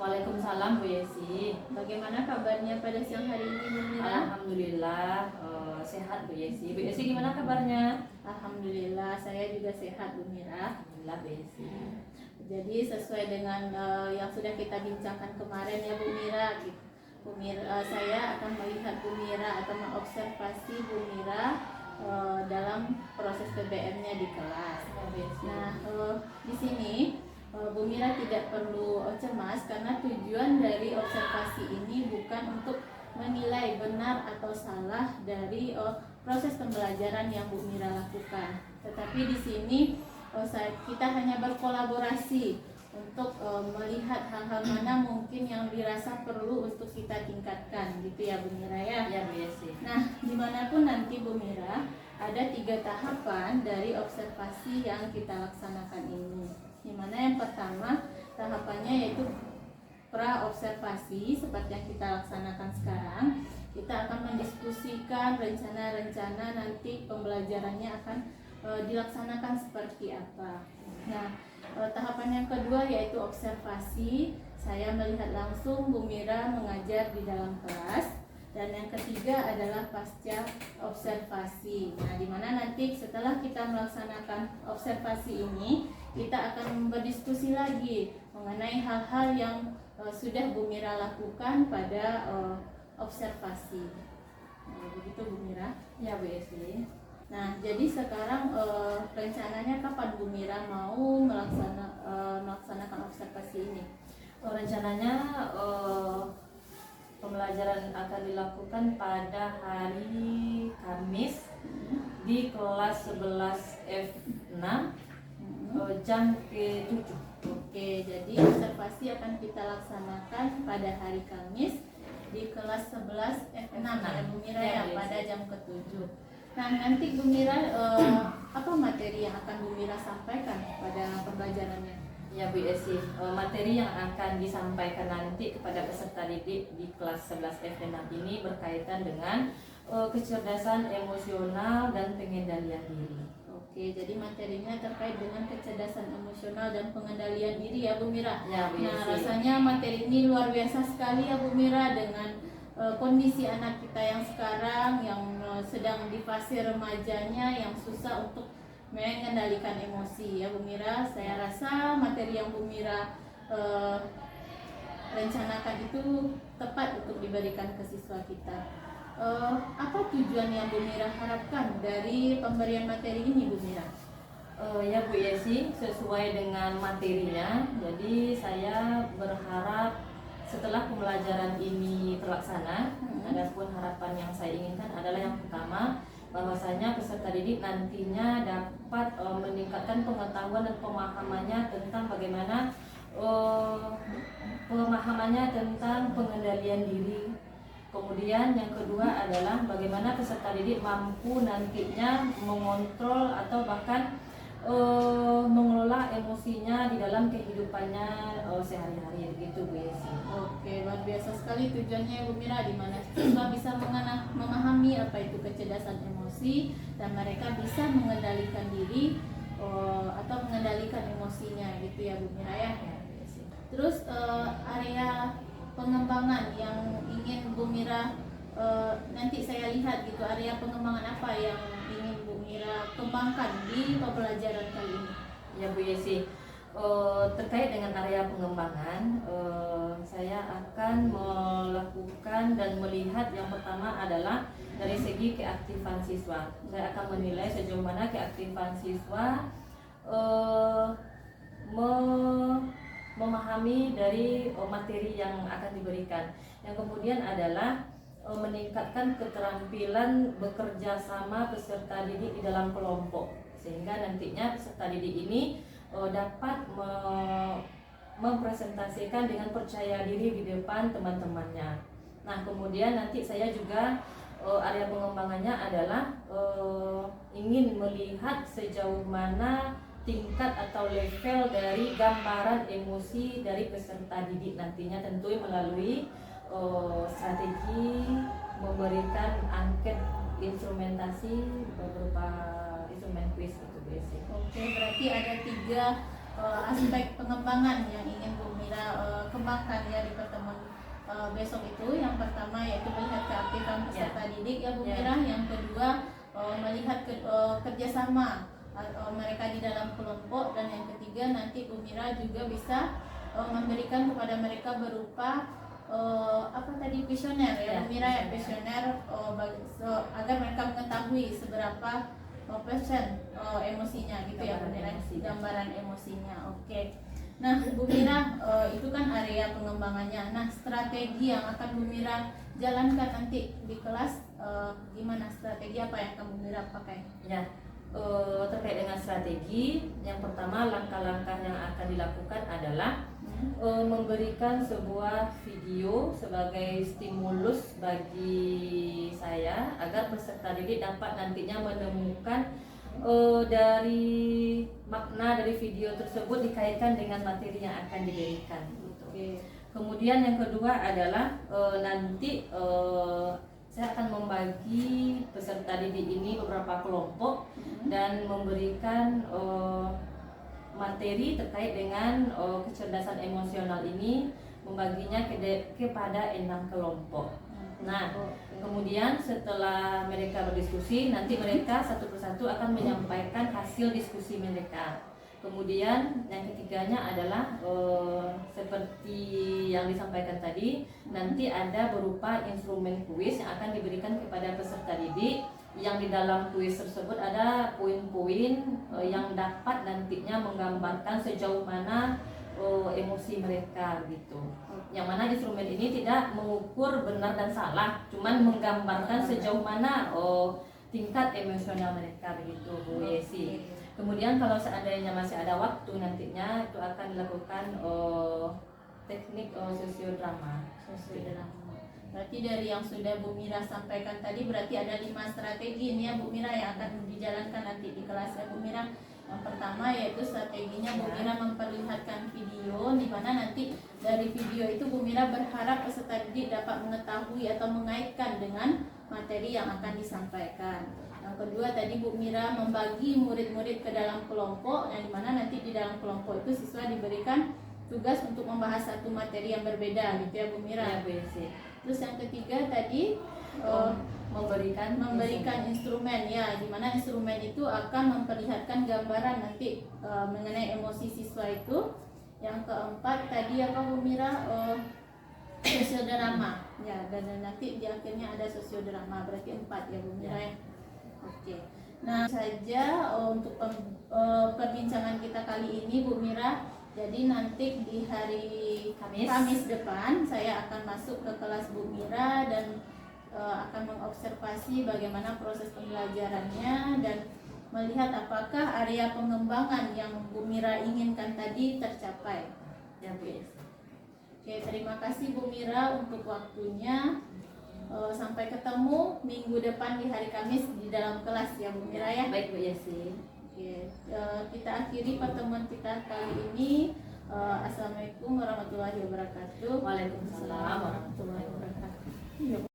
Waalaikumsalam Bu Yesi. Bagaimana kabarnya pada siang hari ini Bu Mira? Alhamdulillah sehat Bu Yesi. Bu Yesi gimana kabarnya? Alhamdulillah saya juga sehat Bu Mira. Alhamdulillah Bu Yesi. Jadi sesuai dengan yang sudah kita bincangkan kemarin ya Bu Mira, saya akan melihat Bu Mira atau mengobservasi Bu Mira dalam proses PBM-nya di kelas. Nah, di sini Bu Mira tidak perlu cemas karena tujuan dari observasi ini bukan untuk menilai benar atau salah dari proses pembelajaran yang Bu Mira lakukan. Tetapi di sini kita hanya berkolaborasi untuk melihat hal-hal mana mungkin yang dirasa perlu untuk kita tingkatkan, gitu ya Bu Mira ya. Ya Bu Yesi. Nah, dimanapun nanti Bu Mira, ada 3 tahapan dari observasi yang kita laksanakan ini. Dimana yang pertama tahapannya yaitu pra-observasi seperti yang kita laksanakan sekarang. Kita akan mendiskusikan rencana-rencana nanti pembelajarannya akan dilaksanakan seperti apa. Nah, tahapan yang kedua yaitu observasi. Saya melihat langsung Bu Mira mengajar di dalam kelas. Dan yang ketiga adalah pasca observasi. Nah, dimana nanti setelah kita melaksanakan observasi ini, kita akan berdiskusi lagi mengenai hal-hal yang sudah Bu Mira lakukan pada observasi. Nah, begitu Bu Mira. Ya Bu Yesi. Nah, jadi sekarang rencananya kapan Bu Mira mau melaksanakan observasi ini? Rencananya pembelajaran akan dilakukan pada hari Kamis di kelas 11 F6 jam ke-7. Oke, jadi observasi akan kita laksanakan pada hari Kamis di kelas 11 F6 ya Bu Mira ya, pada jam ke-7. Nah, nanti Bu Mira apa materi yang akan Bu Mira sampaikan pada pembelajarannya? Ya Bu Yesi, materi yang akan disampaikan nanti kepada peserta didik di kelas 11 F6 ini berkaitan dengan kecerdasan emosional dan pengendalian diri. Oke, jadi materinya terkait dengan kecerdasan emosional dan pengendalian diri ya Bu Mira. Ya Bu Yesi. Nah, rasanya materi ini luar biasa sekali ya Bu Mira dengan kondisi anak kita yang sekarang yang sedang di fase remajanya yang susah untuk mengendalikan emosi ya Bu Mira. Saya rasa materi yang Bu Mira rencanakan itu tepat untuk diberikan ke siswa kita. Apa tujuan yang Bu Mira harapkan dari pemberian materi ini Bu Mira? Ya Bu Yesi, sesuai dengan materinya. Jadi saya berharap setelah pembelajaran ini terlaksana, adapun harapan yang saya inginkan adalah yang pertama, bahwasanya peserta didik nantinya dapat meningkatkan pengetahuan dan pemahamannya tentang bagaimana tentang pengendalian diri. Kemudian yang kedua adalah bagaimana peserta didik mampu nantinya mengontrol atau bahkan mengelola emosinya di dalam kehidupannya sehari-hari, begitu Bu Yesi. Oke, luar biasa sekali tujuannya Bu Mira, di mana siswa bisa memahami apa itu kecerdasan emosi dan mereka bisa mengendalikan diri atau mengendalikan emosinya, gitu ya Bu Mira ya. Terus area pengembangan yang ingin Bu Mira nanti saya lihat gitu, area pengembangan apa yang ingin Bu Mira kembangkan di pembelajaran kali ini? Ya Bu Yesi, terkait dengan area pengembangan, saya akan melakukan dan melihat yang pertama adalah dari segi keaktifan siswa. Saya akan menilai sejauh mana keaktifan siswa memahami dari materi yang akan diberikan. Yang kemudian adalah meningkatkan keterampilan bekerja sama peserta didik di dalam kelompok, sehingga nantinya peserta didik ini dapat mempresentasikan dengan percaya diri di depan teman-temannya. Nah, kemudian nanti saya juga area pengembangannya adalah ingin melihat sejauh mana tingkat atau level dari gambaran emosi dari peserta didik nantinya, tentu melalui strategi memberikan angket instrumentasi berupa instrumen quiz itu basic. Oke, berarti ada 3 aspek pengembangan yang ingin Bu Mira kembangkan ya di pertemuan besok itu. Yang pertama yaitu melihat keaktifan peserta didik ya Bu Mira. Yang kedua melihat kerjasama mereka di dalam kelompok, dan yang ketiga nanti Bu Mira juga bisa memberikan kepada mereka berupa apa tadi, kuesioner ya Bu Mira ya, kuesioner agar mereka mengetahui seberapa persen emosinya gitu ya Bu Mira, gambaran emosinya. Oke. Nah Bu Mira, itu kan area pengembangannya. Nah strategi yang akan Bu Mira jalankan nanti di kelas, gimana, strategi apa yang akan Bu Mira pakai? Ya, terkait dengan strategi, yang pertama langkah-langkah yang akan dilakukan adalah memberikan sebuah video sebagai stimulus bagi saya agar peserta didik dapat nantinya menemukan dari makna dari video tersebut dikaitkan dengan materi yang akan diberikan. Oke. Kemudian yang kedua adalah nanti saya akan membagi peserta didik ini beberapa kelompok dan memberikan materi terkait dengan kecerdasan emosional ini, membaginya kepada 6 kelompok. Nah, kemudian setelah mereka berdiskusi, nanti mereka satu persatu akan menyampaikan hasil diskusi mereka. Kemudian yang ketiganya adalah seperti yang disampaikan tadi, nanti ada berupa instrumen kuis yang akan diberikan kepada peserta didik, yang di dalam kuis tersebut ada poin-poin yang dapat nantinya menggambarkan sejauh mana emosi mereka gitu. Yang mana instrumen ini tidak mengukur benar dan salah, cuman menggambarkan sejauh mana tingkat emosional mereka begitu Bu Yesi. Kemudian kalau seandainya masih ada waktu nantinya itu akan dilakukan teknik sosiodrama. Berarti dari yang sudah Bu Mira sampaikan tadi, berarti ada 5 strategi ini ya Bu Mira yang akan dijalankan nanti di kelas ya Bu Mira. Yang pertama yaitu strateginya Bu Mira memperlihatkan video, di mana nanti dari video itu Bu Mira berharap peserta didik dapat mengetahui atau mengaitkan dengan materi yang akan disampaikan. Yang kedua tadi Bu Mira membagi murid-murid ke dalam kelompok, yang dimana nanti di dalam kelompok itu siswa diberikan tugas untuk membahas satu materi yang berbeda gitu ya Bu Mira. Ya, Bu Yesi. Terus yang ketiga tadi memberikan instrumen ya, dimana instrumen itu akan memperlihatkan gambaran nanti mengenai emosi siswa itu. Yang keempat tadi apa Bu Mira, sosiodrama ya, dan nanti di akhirnya ada sosiodrama, berarti 4 ya Bu Mira ya. Oke. Nah saja untuk perbincangan kita kali ini Bu Mira. Jadi nanti di hari Kamis depan saya akan masuk ke kelas Bu Mira dan akan mengobservasi bagaimana proses pembelajarannya dan melihat apakah area pengembangan yang Bu Mira inginkan tadi tercapai. Ya Bu Yesi. Oke, terima kasih Bu Mira untuk waktunya. Sampai ketemu minggu depan di hari Kamis di dalam kelas ya Bu Mira ya. Baik Bu Yesi. Oke, kita akhiri pertemuan kita kali ini. Assalamualaikum warahmatullahi wabarakatuh. Waalaikumsalam warahmatullahi wabarakatuh.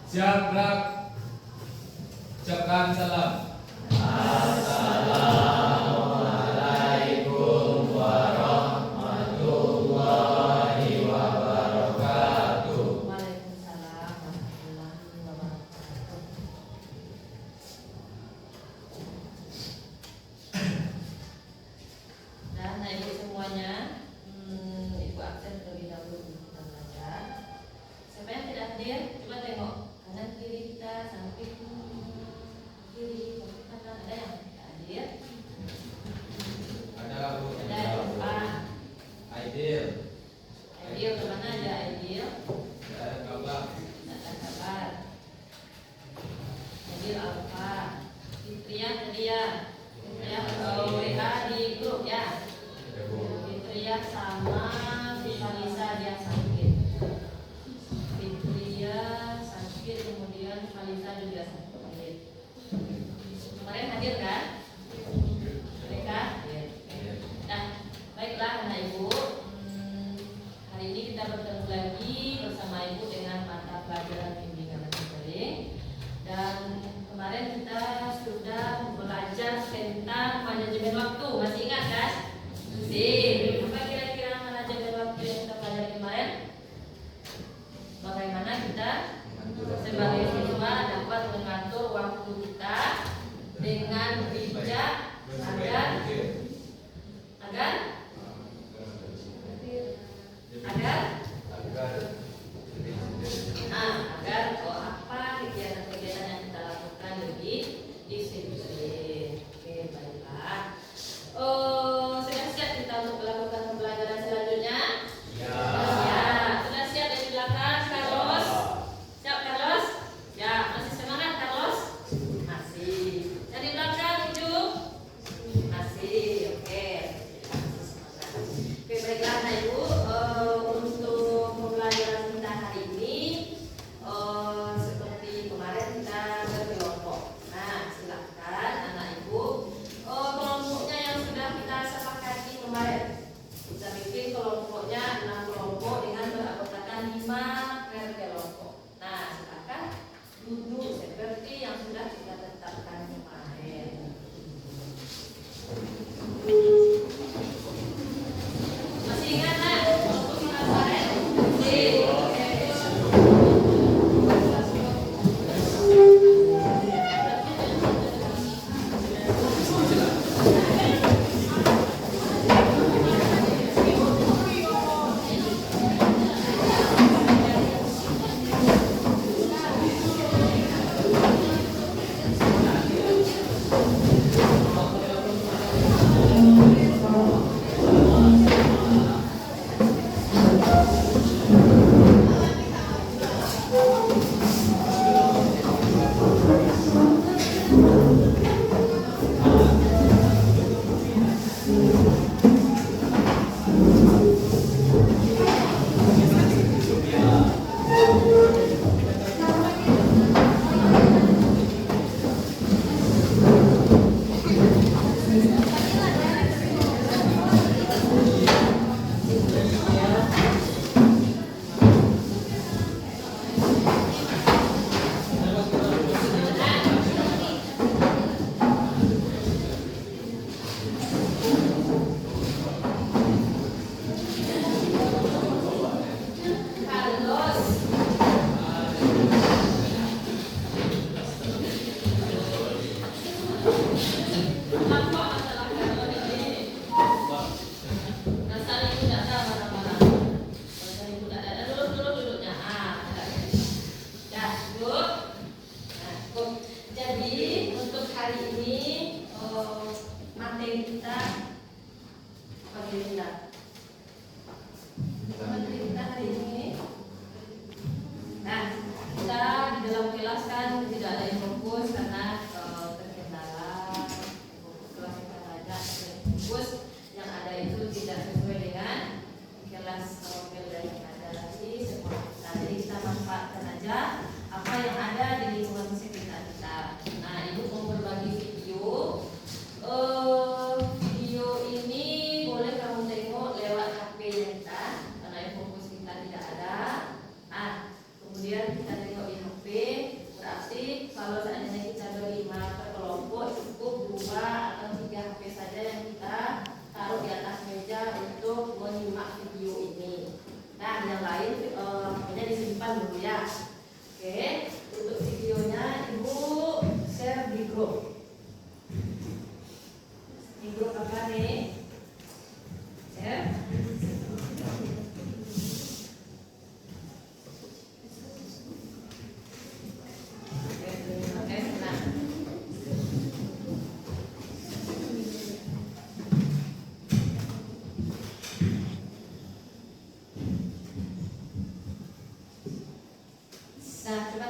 Siap, gerak. Ucapkan salam. Assalamualaikum warahmatullahi wabarakatuh. Waalaikumsalam warahmatullahi wabarakatuh. Dan ibu semuanya, ibu absen terlebih dahulu kita belajar. Siapa yang tidak hadir, coba tengok kanan kiri kita, samping kiri, kanan, ada yang tidak hadir? Ada Bu. Ada Pak Aidil. Aidil, kemana ada Aidil? Ada kabar. Tidak ada kabar. Aidil apa? Fitria tadi ya. Fitria WA di grup ya. Ya Bu. Fitria sama Valisa dia sakit. Fitria sakit, kemudian Valisa juga sakit. Kemarin hadir kan? Mereka? Nah, baiklah anak ibu. Hari ini kita bertemu lagi bersama ibu dengan mata pelajaran kita sebagai siswa dapat mengatur waktu kita dengan bijak agar apa kegiatan-kegiatan yang kita lakukan lebih disiplin. Oke, baiklah. Sudah siap kita untuk melakukan pembelajaran selanjutnya? Ya. Sudah siap dari belakang, Carlos? Siap, Carlos? Ya, masih semangat, Carlos? Masih. Dari belakang, Ujuk? Masih. Oke. Masih semangat. Oke, baiklah, Nah Ibu. Untuk pembelajaran kita hari ini, seperti kemarin kita berkelompok. Nah, silakan anak Ibu. Kelompoknya yang sudah kita sepakati kemarin, kita bikin kelompoknya 6 kelompok dengan beranggotakan 5 per kelompok. Nah, silakan duduk seperti yang sudah kita tetapkan kemarin. Masih ingat nak kelompok kita kemarin?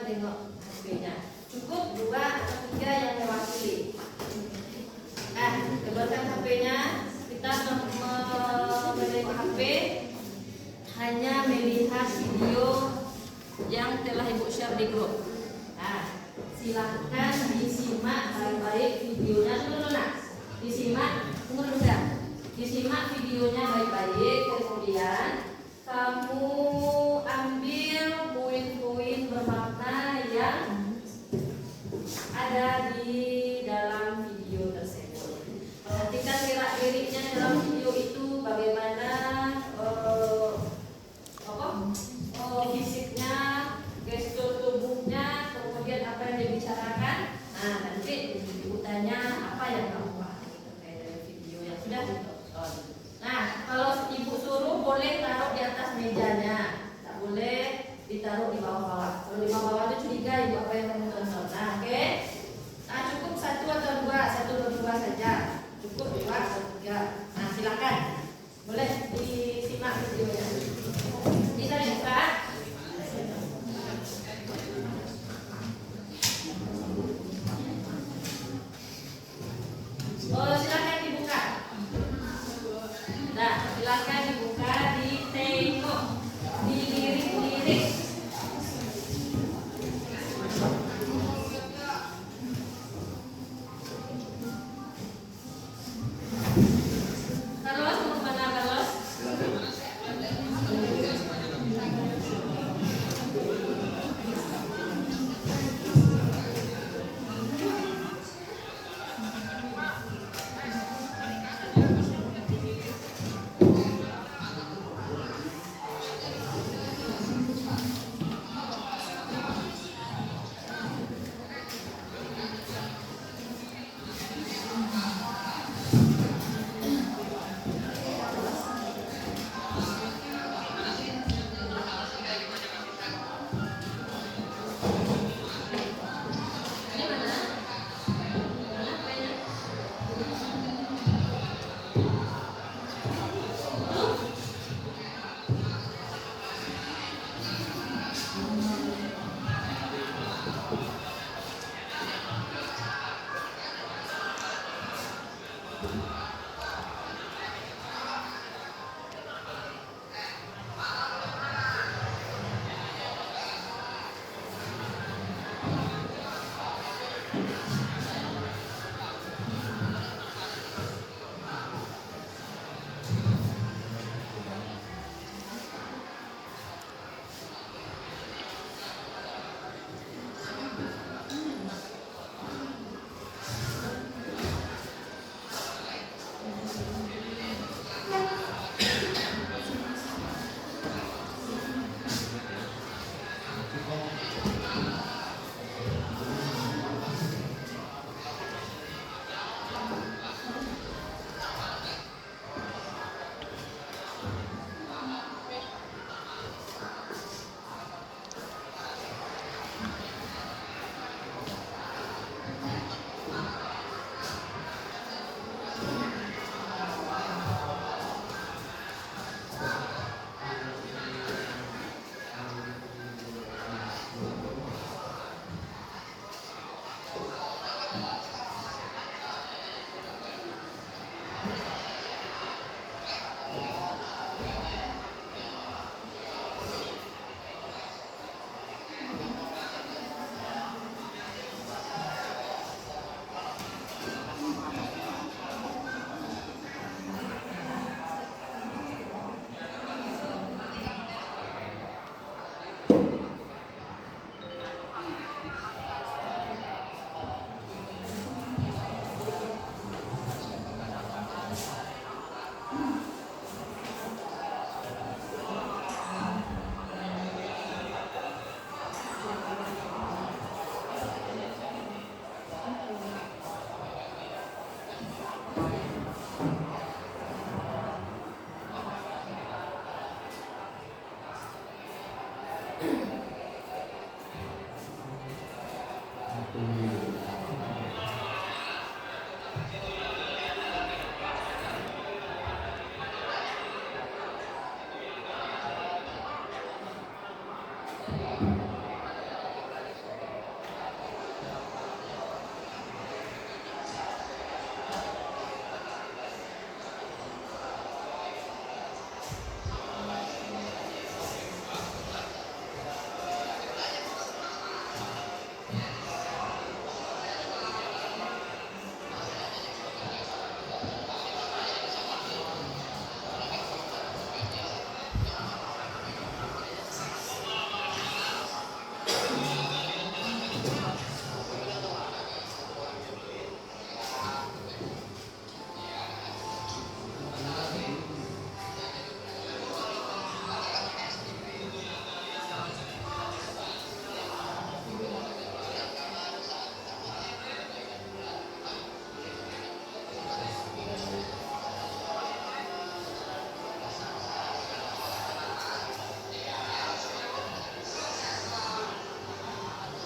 Tengok HP-nya. Cukup 2 atau 3 yang mewakili. Kebetulan HP-nya kita membeli HP hanya melihat video yang telah Ibu share di grup. Silahkan disimak baik-baik videonya dulu disimak videonya baik-baik, kemudian kamu ambil poin-poin bermakna yang ada di dalam video tersebut. Perhatikan gerak-geriknya dalam video itu, bagaimana fisiknya,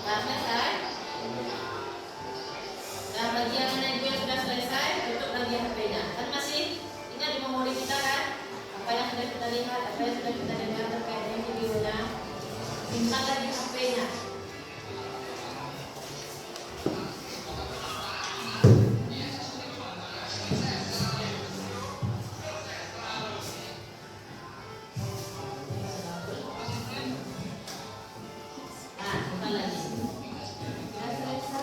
Sudah selesai? Dan bagian mana ibu yang sudah selesai, tutup lagi HP-nya. Kan masih ingat di memori kita kan? Apa yang sudah kita lihat, apa yang sudah kita dengar terkait dengan videonya. Simpan lagi HP-nya. Nah, simpan lagi. Sudah selesai.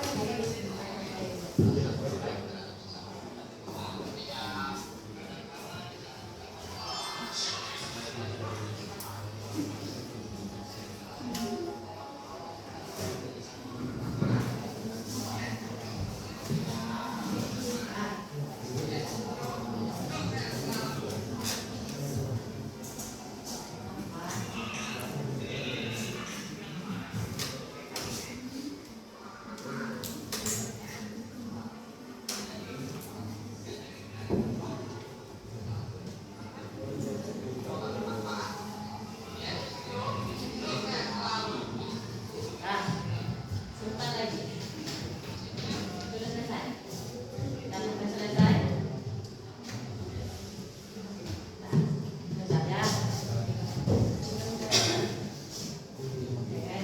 Nah, simpan lagi. Sudah selesai. Dan sudah selesai. Nah, selesai ya. Oke.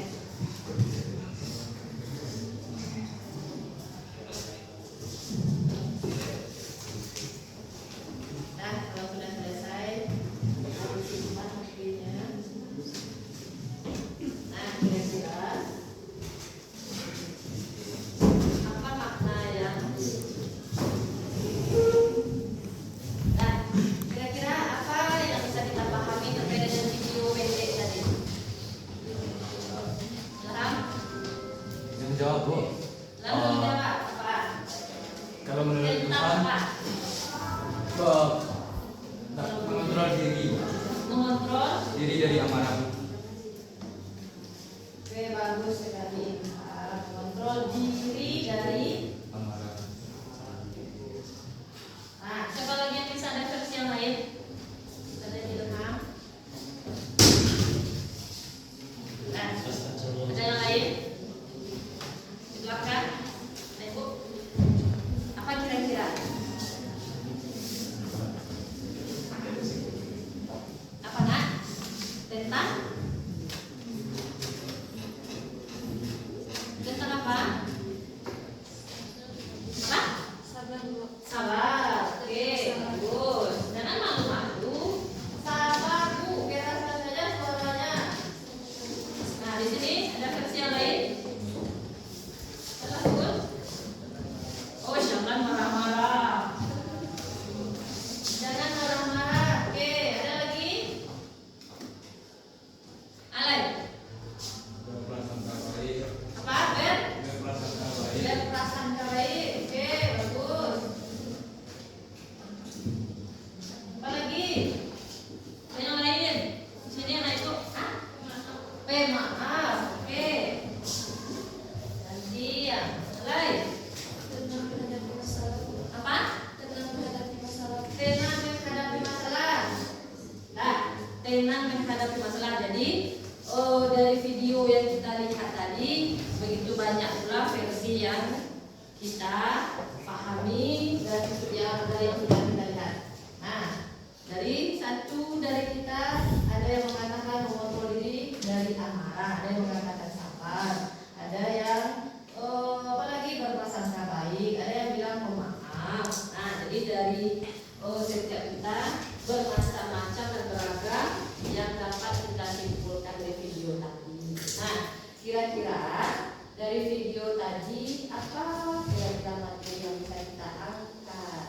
Nah, kalau sudah selesai, harus simpan HP-nya. Nah, kira-kira apa makna yang nah, kira-kira apa yang bisa kita pahami terkait dengan video pendek tadi? Paham? Yang jawab Bu. Langsung jawab apa? Kalau menurut Tentang Tuhan, apa? mengontrol Mengontrol diri dari amarah. Oke, bagus sekali. Kontrol diri dari. Amarah. Nah, siapa lagi yang bisa ada versi yang lain? Ada di Ilham. Nah, ada yang lain? Di belakang. Nah, Ibu. Apa kira-kira? Apa nak? Tentang? Tentang apa? Apa? Sabar. Oke, bagus. Jangan malu-malu. Sabar, Bu. Biar rasa saja suaranya. Nah, di sini ada versi yang lain. Salah, Bu. Oh, jangan marah-marah. Jangan marah-marah. Oke, ada lagi? Alay. Berprasangka baik. Apa? Ber? Berprasangka baik. Biar prasangka baik. Oke, bagus. Apa lagi? Ada yang lain? Di sini anak itu. Hah? Pemaaf. Oke. Nanti ya. Lain. Apa? Tenang menghadapi masalah. Nah, tenang menghadapi masalah. Jadi, dari video yang kita lihat tadi, begitu banyak pula versi yang kita pahami dan yang sudah kita lihat. Nah, dari kita ada yang mengatakan mengontrol diri dari amarah, ada yang mengatakan sabar, ada yang apa lagi berprasangka baik, ada yang bilang pemaaf. Nah, jadi dari setiap kita bermacam-macam dan beragam yang dapat kita simpulkan dari video tadi. Nah, kira-kira dari video tadi apa kira-kira materi yang bisa kita angkat?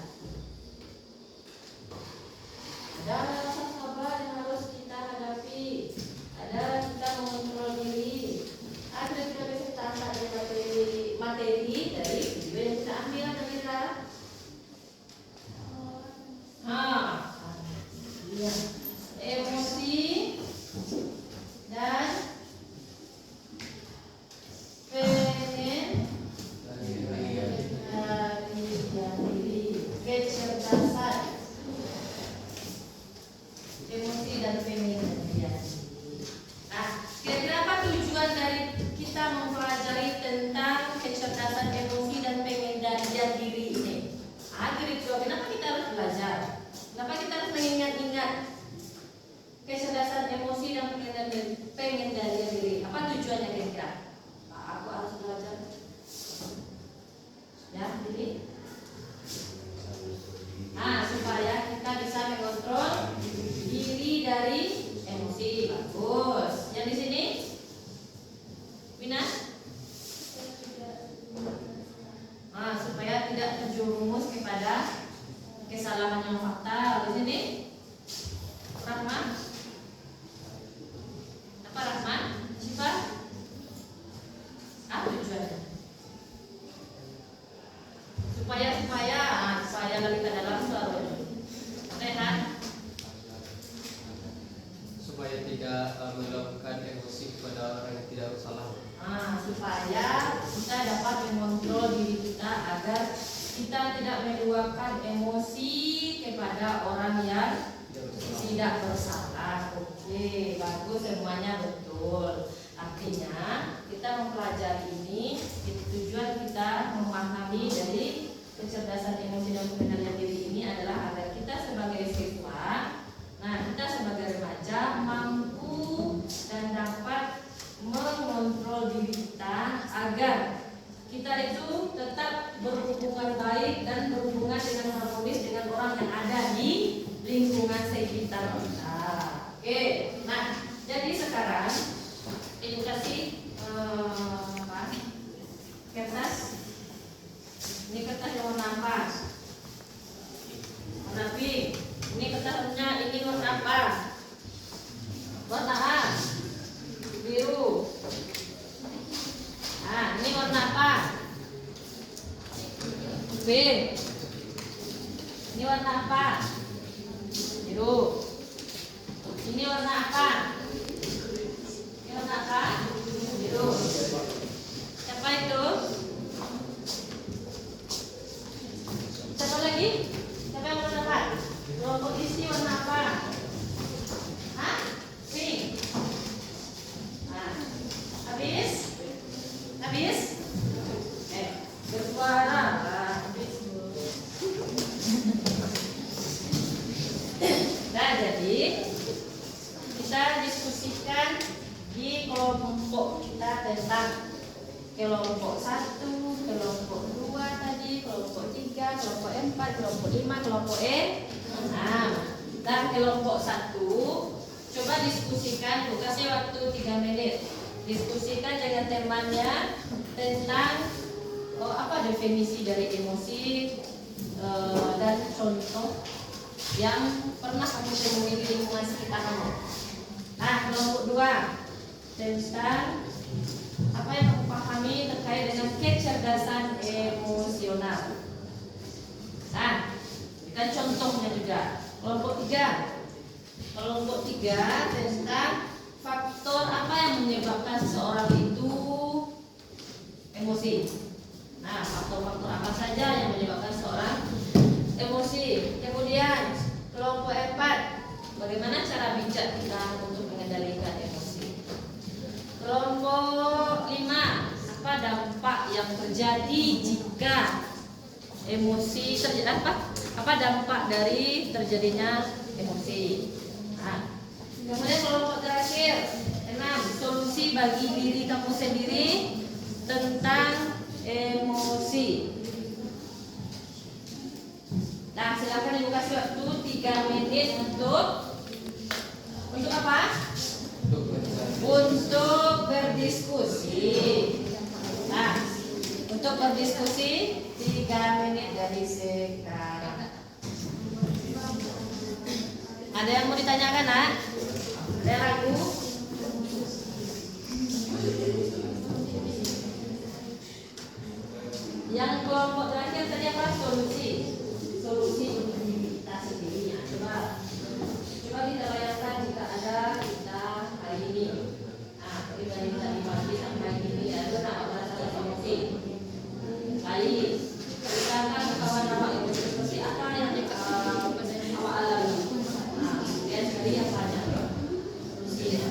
Ada rasa sabar yang harus kita hadapi, ada kita mengontrol diri, ada kita bisa angkat dari materi dari video yang kita ambil kira-kira. Iya. Emosi dan pengen diri, kecerdasan. Emosi dan pengen diri. Nah, kira-kira apa tujuan dari kita mempelajari tentang kecerdasan emosi dan pengendalian diri ini? Kenapa kita harus belajar? Kenapa kita harus mengingat-ingat kecerdasan emosi dan pengendalian diri? Apa tujuannya kira-kira? Aku harus belajar. Ya, jadi supaya kita bisa mengontrol diri dari emosi. Bagus. Yang di sini, Bina? Supaya tidak terjerumus kepada kesalahan yang fatal. Di sini, Rahman. Apa Rahman? Siapa? Tujuannya supaya lagi ke dalam suaranya. Rehan. Supaya tidak melakukan emosi kepada orang yang tidak bersalah. Supaya kita dapat mengontrol diri kita agar kita tidak meluapkan emosi kepada orang yang tidak bersalah. Oke, bagus, semuanya betul. Artinya kita mempelajari ini, tujuan kita memahami dari kecerdasan emosi dan pengendalian diri ini adalah agar kita sebagai siswa, kita sebagai remaja mampu dan dapat mengontrol diri kita agar kita itu tetap berhubungan baik dan berhubungan dengan harmonis dengan orang yang ada di lingkungan sekitar kita. Oke, jadi sekarang Ibu kasih kertas. Ini kertas yang warna apa? Warna pink. Ini kertasnya ini warna apa? Warna A. Biru. Ini warna apa? Pink. Ini warna apa? Biru. Ini warna apa? Ini warna apa? Biru. habis? Bersuara. Nah, jadi kita diskusikan di kelompok kita tentang kelompok 1, kelompok 2 tadi, kelompok 3, kelompok 4, kelompok 5, kelompok 6. Dan kelompok 1 coba diskusikan, kasih waktu 3 menit. Diskusikan dengan temannya tentang apa definisi dari emosi dan contoh yang pernah kamu temui di lingkungan sekitar kamu. Nah, kelompok 2 tentang apa yang kamu pahami terkait dengan kecerdasan emosional. Nah, kita contohnya juga. Kelompok 3 tentang faktor apa yang menyebabkan seseorang itu emosi. Nah, faktor-faktor apa saja yang menyebabkan seorang emosi. Kemudian kelompok 4, bagaimana cara bijak kita untuk mengendalikan emosi. Kelompok 5, apa dampak yang terjadi jika emosi terjadi, apa dampak dari terjadinya emosi. Nah, kemudian kelompok terakhir 6, solusi bagi diri kamu sendiri tentang emosi. Nah, silakan ibu kasih waktu 3 menit untuk apa? Untuk berdiskusi. Nah, untuk berdiskusi 3 menit dari sekarang. Ada yang mau ditanyakan, Nak? Ada yang ragu? Yang kelompok terakhir tadi apa? Solusi untuk diri kita sendiri. Ya, coba kita bayangkan jika ada kita hari ini. Nah, dari tadi pagi sampai hari ini ada masalah emosi. Baik, ceritakan kawan awak itu seperti apa yang awak alami. Nah, kemudian dari yang banyak solusinya.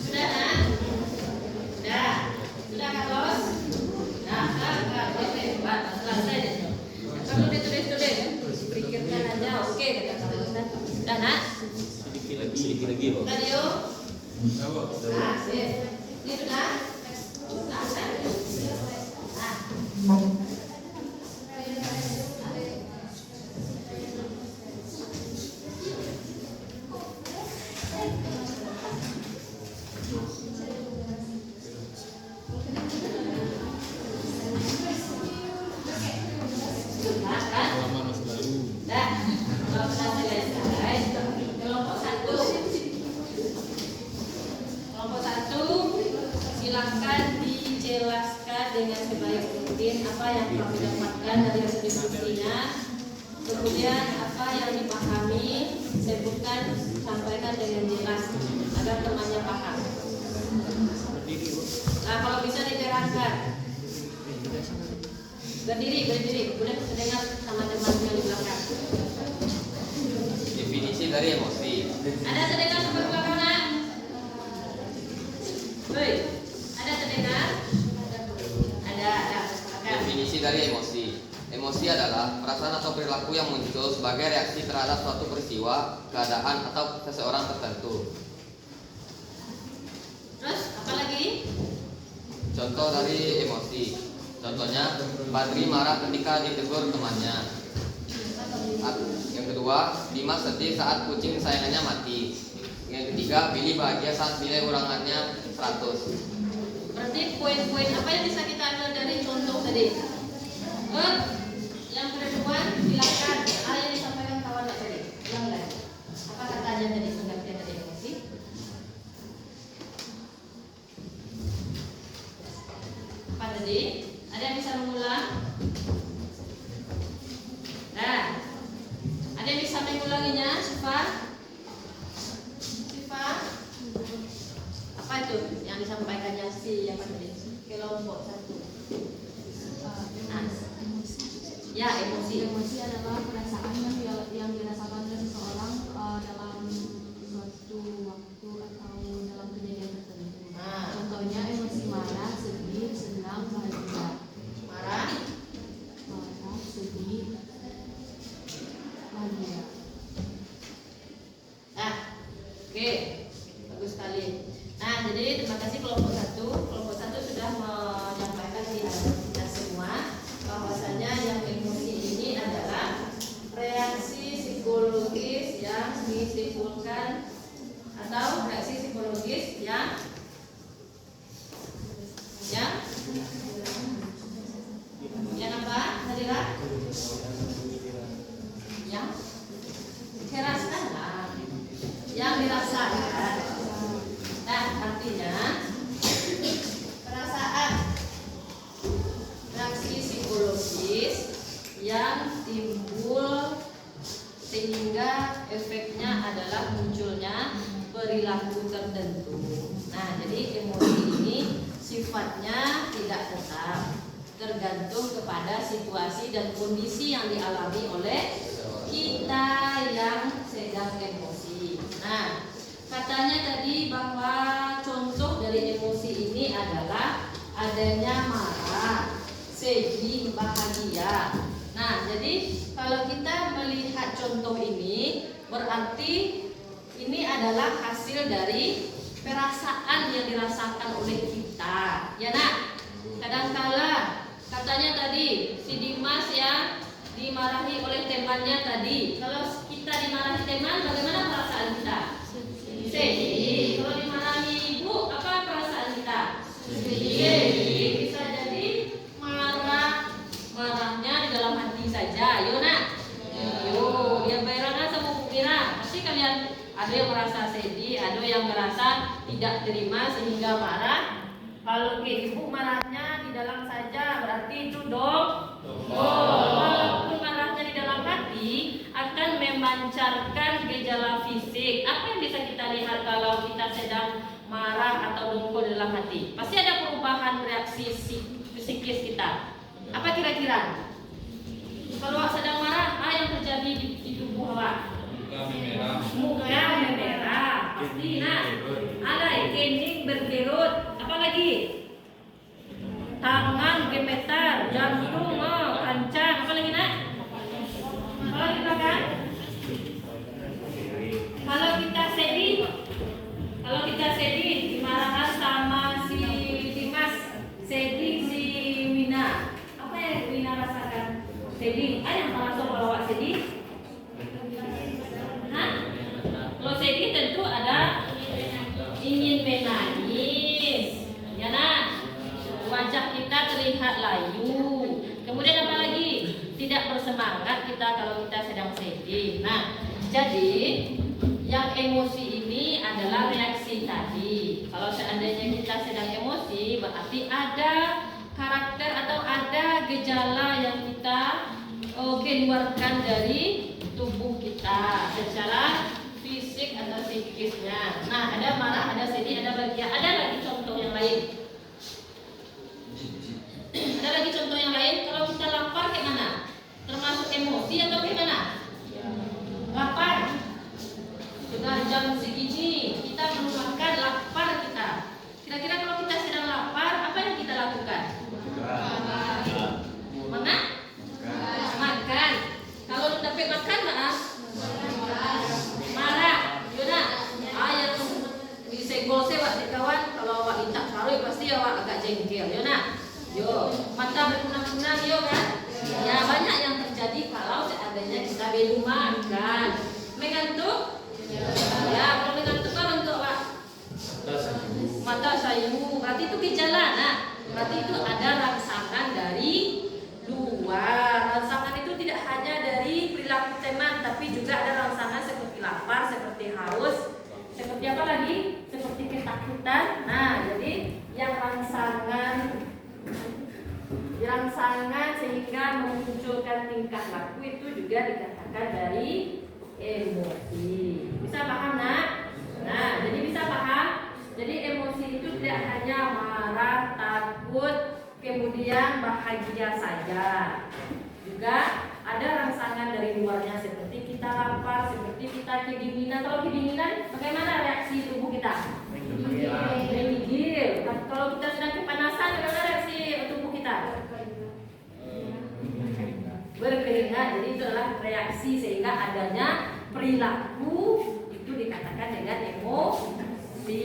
Sudah, Nak? Nah, sip. Ini sudah. Nah, sudah kan? Dah. Kalau sudah selesai, kelompok satu. Kelompok satu, silakan dijelaskan dengan sebaik mungkin apa yang kamu dapatkan dari hasil diskusinya. Kemudian apa yang dipahami, sebutkan, sampaikan dengan jelas agar temannya paham. Nah, kalau bisa diterangkan. Berdiri, kemudian terdengar sama teman yang di belakang. Definisi dari emosi. Ada terdengar sampai belakang nak? Hei, ada terdengar? Ada. Silakan. Definisi dari emosi. Emosi adalah perasaan atau perilaku yang muncul sebagai reaksi terhadap suatu peristiwa, keadaan, atau seseorang tertentu. Terus apa lagi? Contoh dari emosi. Contohnya, Badri marah ketika ditegur temannya. Yang kedua, Dimas sedih saat kucing kesayangannya mati. Yang ketiga, Billy bahagia saat nilai ulangannya 100. Berarti poin-poin apa yang bisa kita ambil dari contoh tadi? Yang kedua, silakan. Yang disampaikan kawan tadi. Ulang lagi. Apa katanya tadi pengertian dari emosi? Apa tadi? Ada yang bisa mengulang? Nah, ada yang bisa mengulanginya, Siva? Apa itu yang disampaikannya si yang tadi? Kelompok satu. Nah, ya emosi. Emosi adalah perasaan yang dirasakan oleh seseorang dalam suatu waktu atau dalam kejadian tertentu. Nah. Contohnya emosi marah, sedih, senang, bahagia. Marah. Sedih, bahagia. Nah, oke, bagus sekali. Nah, jadi terima kasih kelompok satu. Kelompok satu sudah menyampaikan di hadapan kita semua bahwasanya yang emosi ini adalah reaksi psikologis yang disimpulkan atau reaksi psikologis yang apa? Hadira? Yang dirasakan, yang dirasakan. Nah, artinya perasaan, reaksi psikologis yang timbul sehingga efeknya adalah munculnya perilaku tertentu. Nah, jadi emosi ini sifatnya tidak tetap, tergantung kepada situasi dan kondisi yang dialami oleh kita yang sedang emosi. Nah, katanya tadi bahwa contoh dari emosi ini adalah adanya marah, sedih, bahagia. Nah, jadi kalau kita melihat contoh ini, berarti ini adalah hasil dari perasaan yang dirasakan oleh kita. Ya nak, kadangkala katanya tadi si Dimas yang dimarahi oleh temannya tadi. Kalau kita dimarahi teman, bagaimana perasaan kita? Sedih. Kalau dimarahi ibu, apa perasaan kita? Sedih. Bisa jadi marah. Marahnya di dalam hati saja. Yo nak. Yo, yang bayarannya sama Bu Mira. Pasti kalian ada yang merasa sedih, ada yang merasa tidak terima sehingga marah. Kalau ke ibu marahnya di dalam saja, berarti itu dong. Walaupun marahnya di dalam hati akan memancarkan gejala fisik. Apa yang bisa kita lihat kalau kita sedang marah atau dongkol di dalam hati? Pasti ada perubahan reaksi psikis kita. Apa kira-kira? Kalau sedang marah, apa yang terjadi di tubuh awak? Muka merah. Pasti nah. Ada kening berkerut. Apa lagi? Tangan gemetar, jantung kencang. Apa lagi nak? Apa lagi kan? Kalau kita sedih semangat kita kalau kita sedang sedih. Nah, jadi yang emosi ini adalah reaksi tadi. Kalau seandainya kita sedang emosi, berarti ada karakter atau ada gejala yang kita keluarkan dari tubuh kita secara fisik atau psikisnya. Nah, ada marah, ada sedih, ada bahagia. Ada lagi contoh yang lain. Ada lagi contoh yang lain. Kalau kita lapar kayak mana? Termasuk emosi atau gimana? Lapar. Sudah jam segini, kita belum makan, lapar kita. Kira-kira kalau kita sedang lapar, apa yang kita lakukan? Mana? Makan. Kalau dapat makan, marah. Yuna, ayat disenggol sewak di kawan. Kalau awak minta taruh, pasti awak agak jengkel. Yuna, yo, mata berkunang-kunang, yo kan? Ya banyak yang terjadi kalau seandainya kita belum makan. Mengantuk? Ya, kalau mengantuk kan untuk Pak. Mata sayu, berarti itu gejala. Nah, berarti itu ada rangsangan dari luar. Rangsangan itu tidak hanya dari perilaku teman, tapi juga ada rangsangan seperti lapar, seperti haus, seperti apa lagi? Seperti ketakutan. Nah, jadi yang rangsangan sehingga memunculkan tingkah laku itu juga dikatakan dari emosi. Bisa paham, nak? Nah, jadi bisa paham. Jadi emosi itu tidak hanya marah, takut, kemudian bahagia saja. Juga ada rangsangan dari luarnya seperti kita lapar, seperti kita kedinginan. Kalau kedinginan, bagaimana reaksi tubuh kita? Menggigil. Kalau kita sedang kepanasan, bagaimana reaksi tubuh kita? Berkeringat. Jadi itu adalah reaksi sehingga adanya perilaku itu dikatakan dengan emosi.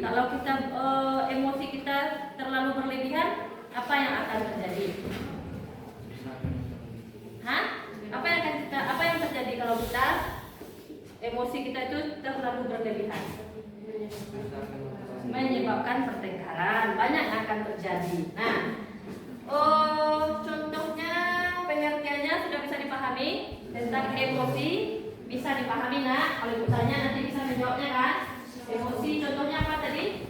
Kalau kita emosi kita terlalu berlebihan, apa yang akan terjadi? Hah? Apa yang terjadi kalau kita emosi kita itu terlalu berlebihan? Menyebabkan pertengkaran, banyak yang akan terjadi. Nah, contohnya pengertiannya sudah bisa dipahami tentang emosi, bisa dipahami, nak? Kalau bertanya nanti bisa menjawabnya kan? Emosi contohnya apa tadi?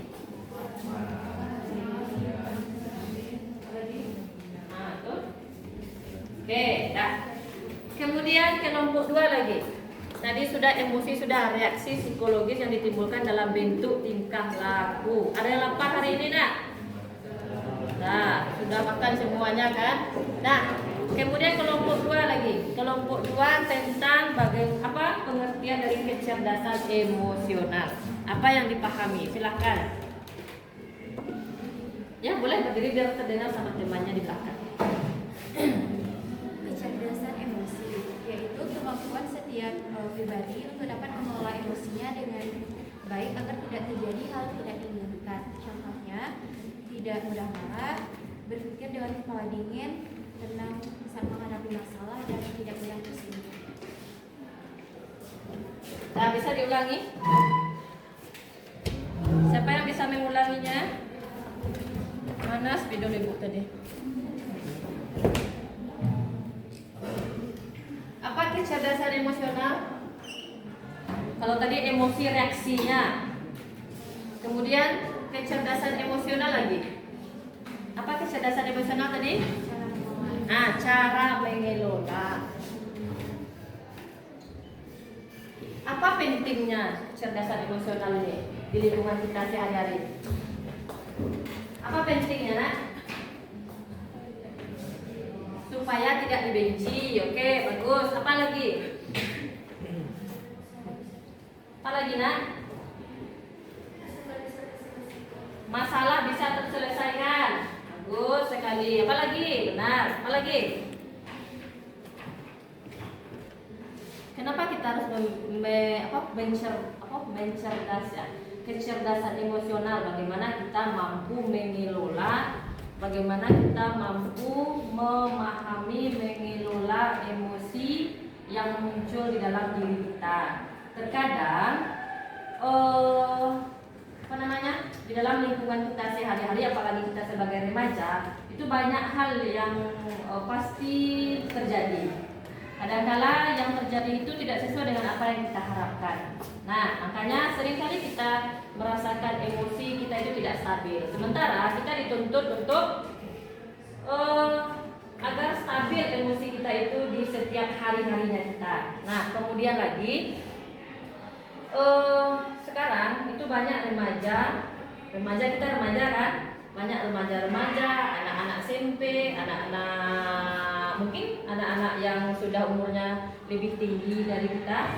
Nah, tuh. Oke, dah. Kemudian kelompok 2 lagi. Tadi sudah emosi, sudah reaksi psikologis yang ditimbulkan dalam bentuk tingkah laku. Ada yang lapar hari ini, nak? Nah, sudah makan semuanya kan? Nah, kemudian kelompok 2 lagi. Kelompok 2 tentang apa pengertian dari kecerdasan emosional. Apa yang dipahami? Silahkan. Ya, boleh berdiri biar terdengar sama temannya di belakang. Kecerdasan emosi yaitu kemampuan setiap pribadi untuk dapat mengelola emosinya dengan baik agar tidak terjadi hal yang tidak diinginkan. Contohnya, tidak mudah marah, berpikir dengan kepala dingin, tenang saat menghadapi masalah, dan tidak mudah tersinggung. Nah, bisa diulangi? Siapa yang bisa mengulanginya? Mana spidol ibu tadi? Apa kecerdasan emosional? Kalau tadi emosi reaksinya, kemudian kecerdasan emosional lagi. Apa kecerdasan emosional tadi? Nah, cara mengelola. Apa pentingnya kecerdasan emosional ini di lingkungan kita sehari-hari? Apa pentingnya, nak? Supaya tidak dibenci. Oke, bagus. Apa lagi? Apa lagi, nak? Masalah bisa terselesaikan. Bagus sekali. Apa lagi? Benar. Apa lagi? Kenapa kita harus mencerdaskan kecerdasan emosional? Bagaimana kita mampu mengelola, bagaimana kita mampu memahami, mengelola emosi yang muncul di dalam diri kita. Terkadang di dalam lingkungan kita sehari-hari, apalagi kita sebagai remaja, itu banyak hal yang pasti terjadi. Kadang-kala yang terjadi itu tidak sesuai dengan apa yang kita harapkan. Nah, makanya seringkali kita merasakan emosi kita itu tidak stabil. Sementara kita dituntut untuk agar stabil emosi kita itu di setiap hari-harinya kita. Nah, kemudian lagi sekarang itu banyak remaja kita remaja kan, banyak remaja-remaja, anak-anak SMP, anak-anak mungkin anak-anak yang sudah umurnya lebih tinggi dari kita,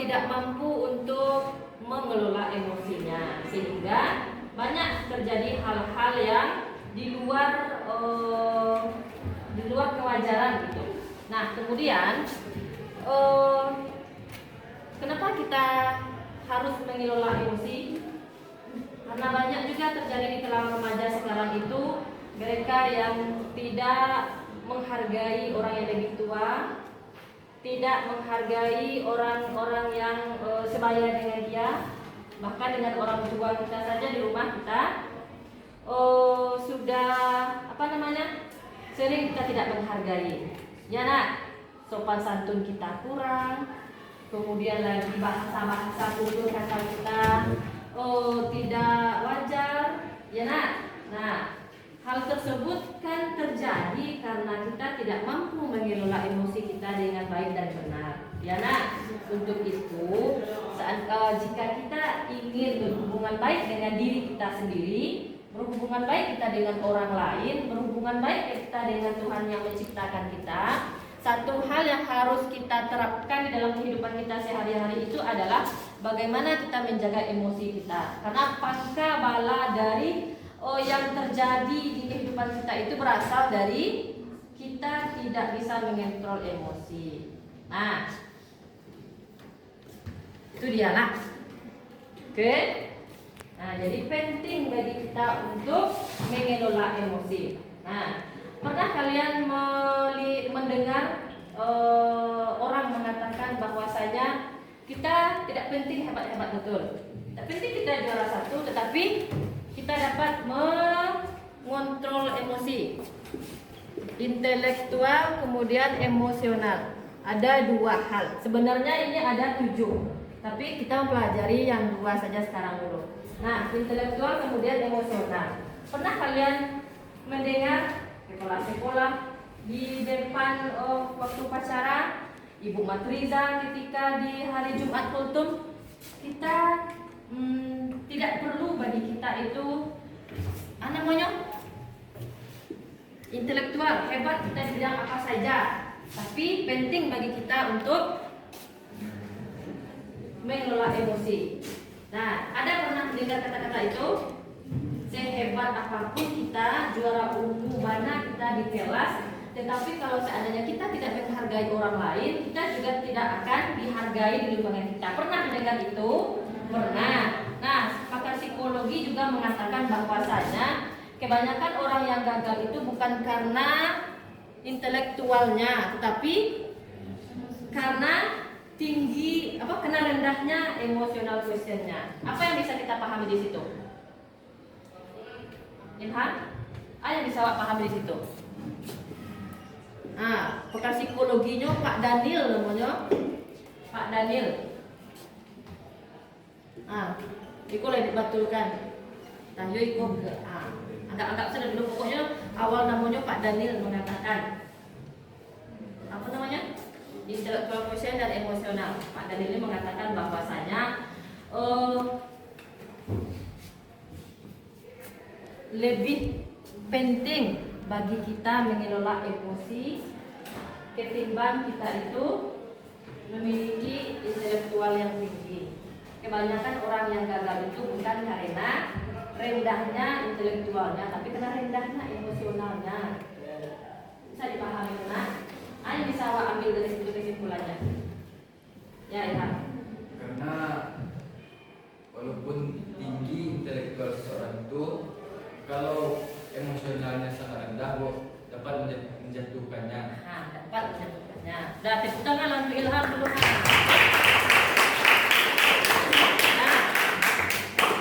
tidak mampu untuk mengelola emosinya, sehingga banyak terjadi hal-hal yang di luar kewajaran gitu. Nah, kemudian kenapa kita harus mengelola emosi? Karena banyak juga terjadi di kalangan remaja sekarang itu mereka yang tidak menghargai orang yang lebih tua, tidak menghargai orang-orang yang sebaya dengan dia, bahkan dengan orang tua kita saja di rumah kita sudah sering kita tidak menghargai. Ya nak, sopan santun kita kurang, kemudian lagi bahasa tutur kata kita tidak wajar, ya nak. Nah, hal tersebut kan terjadi karena kita tidak mampu mengelola emosi kita dengan baik dan benar, ya nak. Untuk itu, jika kita ingin berhubungan baik dengan diri kita sendiri, berhubungan baik kita dengan orang lain, berhubungan baik kita dengan Tuhan yang menciptakan kita, satu hal yang harus kita terapkan di dalam kehidupan kita sehari-hari itu adalah bagaimana kita menjaga emosi kita. Karena pangka bala dari yang terjadi di kehidupan kita itu berasal dari kita tidak bisa mengontrol emosi. Nah, itu dia lah. Oke. Nah, jadi penting bagi kita untuk mengelola emosi. Nah, pernah kalian mendengar orang mengatakan bahwasanya kita tidak penting hebat-hebat betul, tidak penting kita juara satu, tetapi kita dapat mengontrol emosi, intelektual kemudian emosional. Ada dua hal. Sebenarnya ini ada 7, tapi kita mempelajari yang 2 saja sekarang dulu. Nah, intelektual kemudian emosional. Pernah kalian mendengar sekolah-sekolah di depan waktu upacara Ibu Matriza ketika di hari Jumat Kultum, kita tidak perlu bagi kita itu intelektual hebat kita di bidang apa saja, tapi penting bagi kita untuk mengelola emosi. Nah, ada pernah mendengar kata-kata itu? Sehebat apapun kita, juara umum mana kita di kelas, tetapi kalau seandainya kita tidak menghargai orang lain, kita juga tidak akan dihargai di lingkungan kita. Pernah mendengar itu? Pernah. Nah, pakar psikologi juga mengatakan bahwasanya kebanyakan orang yang gagal itu bukan karena intelektualnya, tetapi karena kena rendahnya emosional quotientnya. Apa yang bisa kita pahami di situ? Ilham, yang bisa pahami di situ? Nah, pakar psikologinya Pak Daniel namanya, Pak Daniel. Iku lagi dibatulkan. Tahu iku anggap saja dulu, pokoknya awal namanya Pak Daniel mengatakan apa namanya? Intelektual quotient dan emosional. Pak Daniel ini mengatakan bahwasanya lebih penting bagi kita mengelola emosi ketimbang kita itu memiliki intelektual yang tinggi. Kebanyakan orang yang gagal itu bukan karena rendahnya intelektualnya, tapi karena rendahnya emosionalnya. Bisa dipahami benar? Ayo bisa ambil dari situ kesimpulannya. Ya, Ilham. Karena walaupun tinggi intelektual seseorang itu, kalau emosionalnya sangat rendah, dapat menjatuhkannya. Dapat menjatuhkannya. Udah, tepuk tangan untuk Ilham dulu.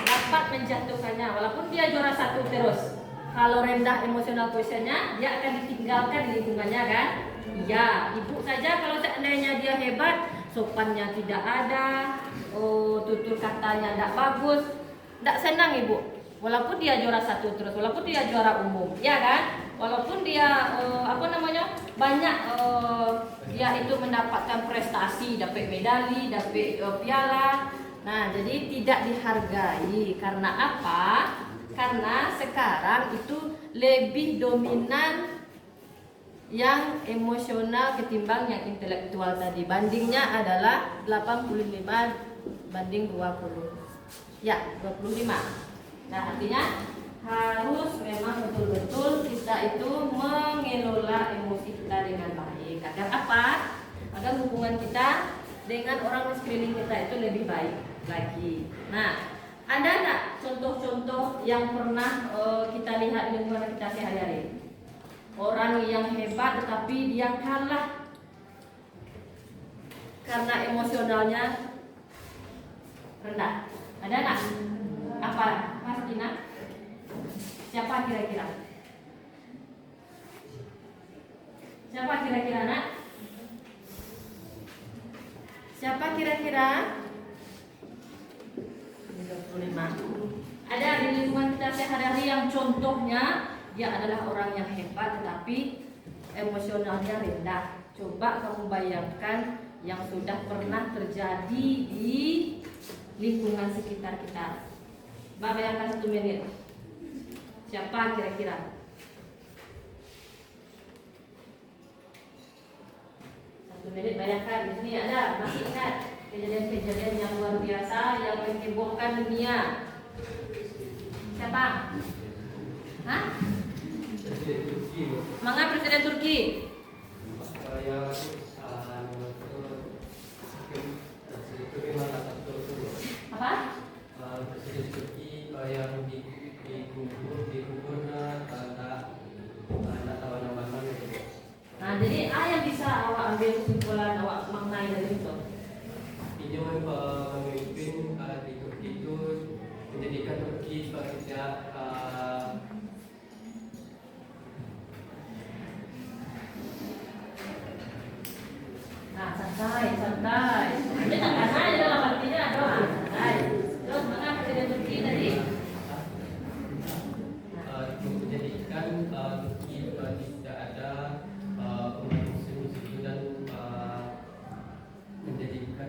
Dapat menjatuhkannya, walaupun dia juara 1 terus. Kalau rendah emosional quotientnya, dia akan ditinggalkan di lingkungannya kan? Iya, ibu saja kalau seandainya dia hebat, sopannya tidak ada, tutur katanya tidak bagus, tidak senang ibu. Walaupun dia juara 1 terus, walaupun dia juara umum, ya kan? Walaupun dia banyak dia itu mendapatkan prestasi, dapat medali, dapat piala. Nah, jadi tidak dihargai. Karena apa? Karena sekarang itu lebih dominan yang emosional ketimbang yang intelektual tadi. Bandingnya adalah 85 banding 20. Ya, 25. Nah, artinya harus memang betul-betul kita itu mengelola emosi kita dengan baik. Agar apa? Agar hubungan kita dengan orang di sekeliling kita itu lebih baik lagi. Nah, ada nggak contoh-contoh yang pernah kita lihat di lingkungan kita sehari-hari? Orang yang hebat tetapi dia kalah karena emosionalnya rendah. Ada nggak? Apa, Mas Dina? Siapa kira-kira? Siapa kira-kira, Nak? Siapa kira-kira? 25. Ada di lingkungan kita sehari-hari yang contohnya dia adalah orang yang hebat tetapi emosionalnya rendah. Coba kamu bayangkan yang sudah pernah terjadi di lingkungan sekitar kita. Mbak, bayangkan 1 menit. Siapa kira-kira? 1 menit bayangkan. Di sini ada, masih ingat kejadian-kejadian yang luar biasa yang menghebohkan dunia. Siapa? Hah? Presiden Turki. Mangga Presiden Turki. Yang kesalahan Apa? Presiden Turki yang dikubur karena tawanan itu. Nah, jadi yang bisa awak ambil kesimpulan awak maknai dari itu. Ini memimpin di Turki itu menjadikan Turki sebagai Nah, santai. Jangan aja dalam artinya doa. Santai. Terus maka Presiden Turki tadi menjadikan Turki tidak ada umat muslim di situ dan menjadikan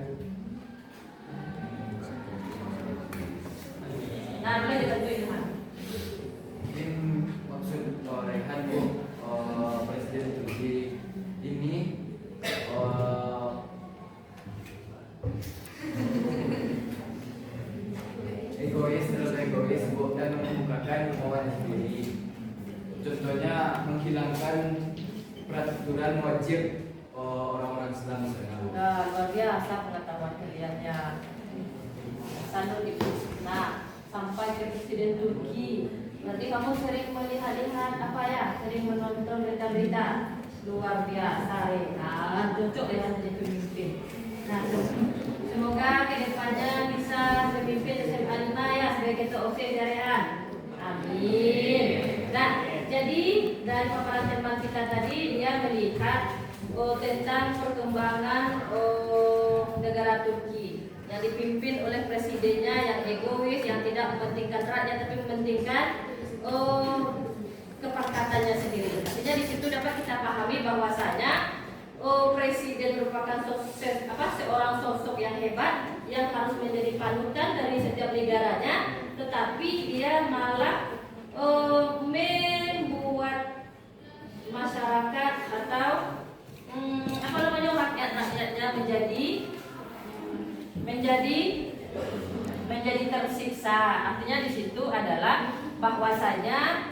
boleh dibantuin Mas. mungkin maksud Rehan Bu, Presiden Turki ini egois Bu, dan membukakan kemauannya sendiri. Contohnya menghilangkan peraturan wajib orang-orang Islam sekarang. Nah, luar biasa pengetahuan kaliannya. Sanul itu. Nah, sampai ke Presiden Turki. Berarti kamu sering melihat-lihat apa ya? Sering menonton berita-berita. Luar biasa, Rehan. Cocok ya menjadi pemimpin. Nah, semoga kedepannya bisa memimpin SMA 5 ya sebagai ketua OSIS ya Rehan. Amin. Nah, jadi dari paparan teman kita tadi dia melihat tentang perkembangan negara Turki yang dipimpin oleh presidennya yang egois, yang tidak mementingkan rakyat tapi mementingkan kepangkatannya sendiri. Artinya di situ dapat kita pahami bahwasanya presiden merupakan seorang sosok yang hebat yang harus menjadi panutan dari setiap negaranya, tetapi dia malah membuat masyarakat atau rakyatnya menjadi tersiksa. Artinya di situ adalah bahwasanya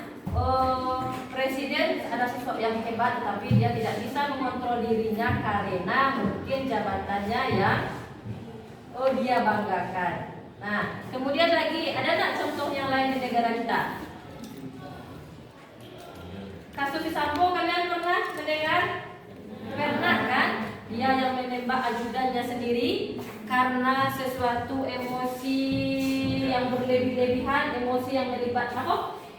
presiden adalah sosok yang hebat, tetapi dia tidak bisa mengontrol dirinya karena mungkin jabatannya yang dia banggakan. Nah, kemudian lagi ada tak contoh yang lain di negara kita? Kasus Sambo kalian pernah mendengar? Pernah kan? Dia yang menembak ajudannya sendiri karena sesuatu emosi yang berlebih-lebihan, emosi yang melibatkan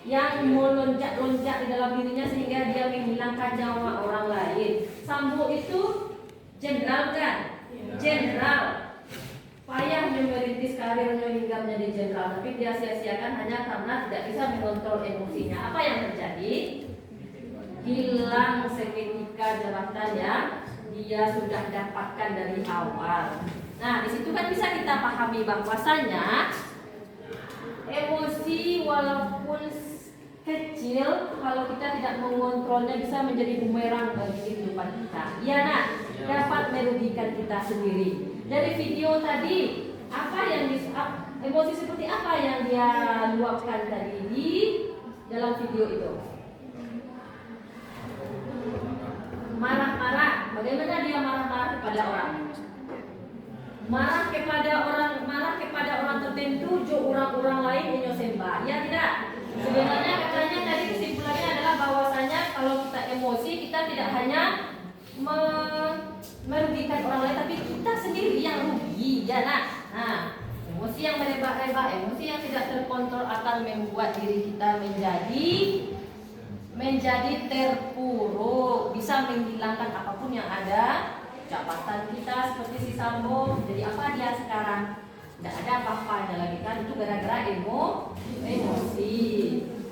yang melonjak-lonjak di dalam dirinya sehingga dia menghilangkan nyawa orang lain. Sambo itu jenderal kan? Jenderal. Payah merintis karirnya hingga menjadi jenderal, tapi dia sia-siakan hanya karena tidak bisa mengontrol emosinya. Apa yang terjadi? Hilang seketika jabatan yang dia sudah dapatkan dari awal. Nah, di situ kan bisa kita pahami bahwasanya emosi walaupun kecil, kalau kita tidak mengontrolnya bisa menjadi bumerang bagi kehidupan kita. Iya, nak, dapat merugikan kita sendiri. Dari video tadi, apa yang emosi seperti apa yang dia luapkan tadi di dalam video itu? Marah-marah. Bagaimana dia marah-marah kepada orang? Marah kepada orang tertentu, jo orang-orang lain inyo sembah. Ya tidak? Sebenarnya katanya tadi kesimpulannya adalah bahwasanya kalau kita emosi, kita tidak hanya merugikan orang lain, tapi kita sendiri yang rugi, ya nak. Nah, emosi yang merebak-rebak, emosi yang tidak terkontrol akan membuat diri kita menjadi terpuruk, bisa menghilangkan apapun yang ada, jabatan kita seperti si Sambo. Jadi apa dia sekarang? Tidak ada apa-apanya lagi kan? Itu gara-gara emosi.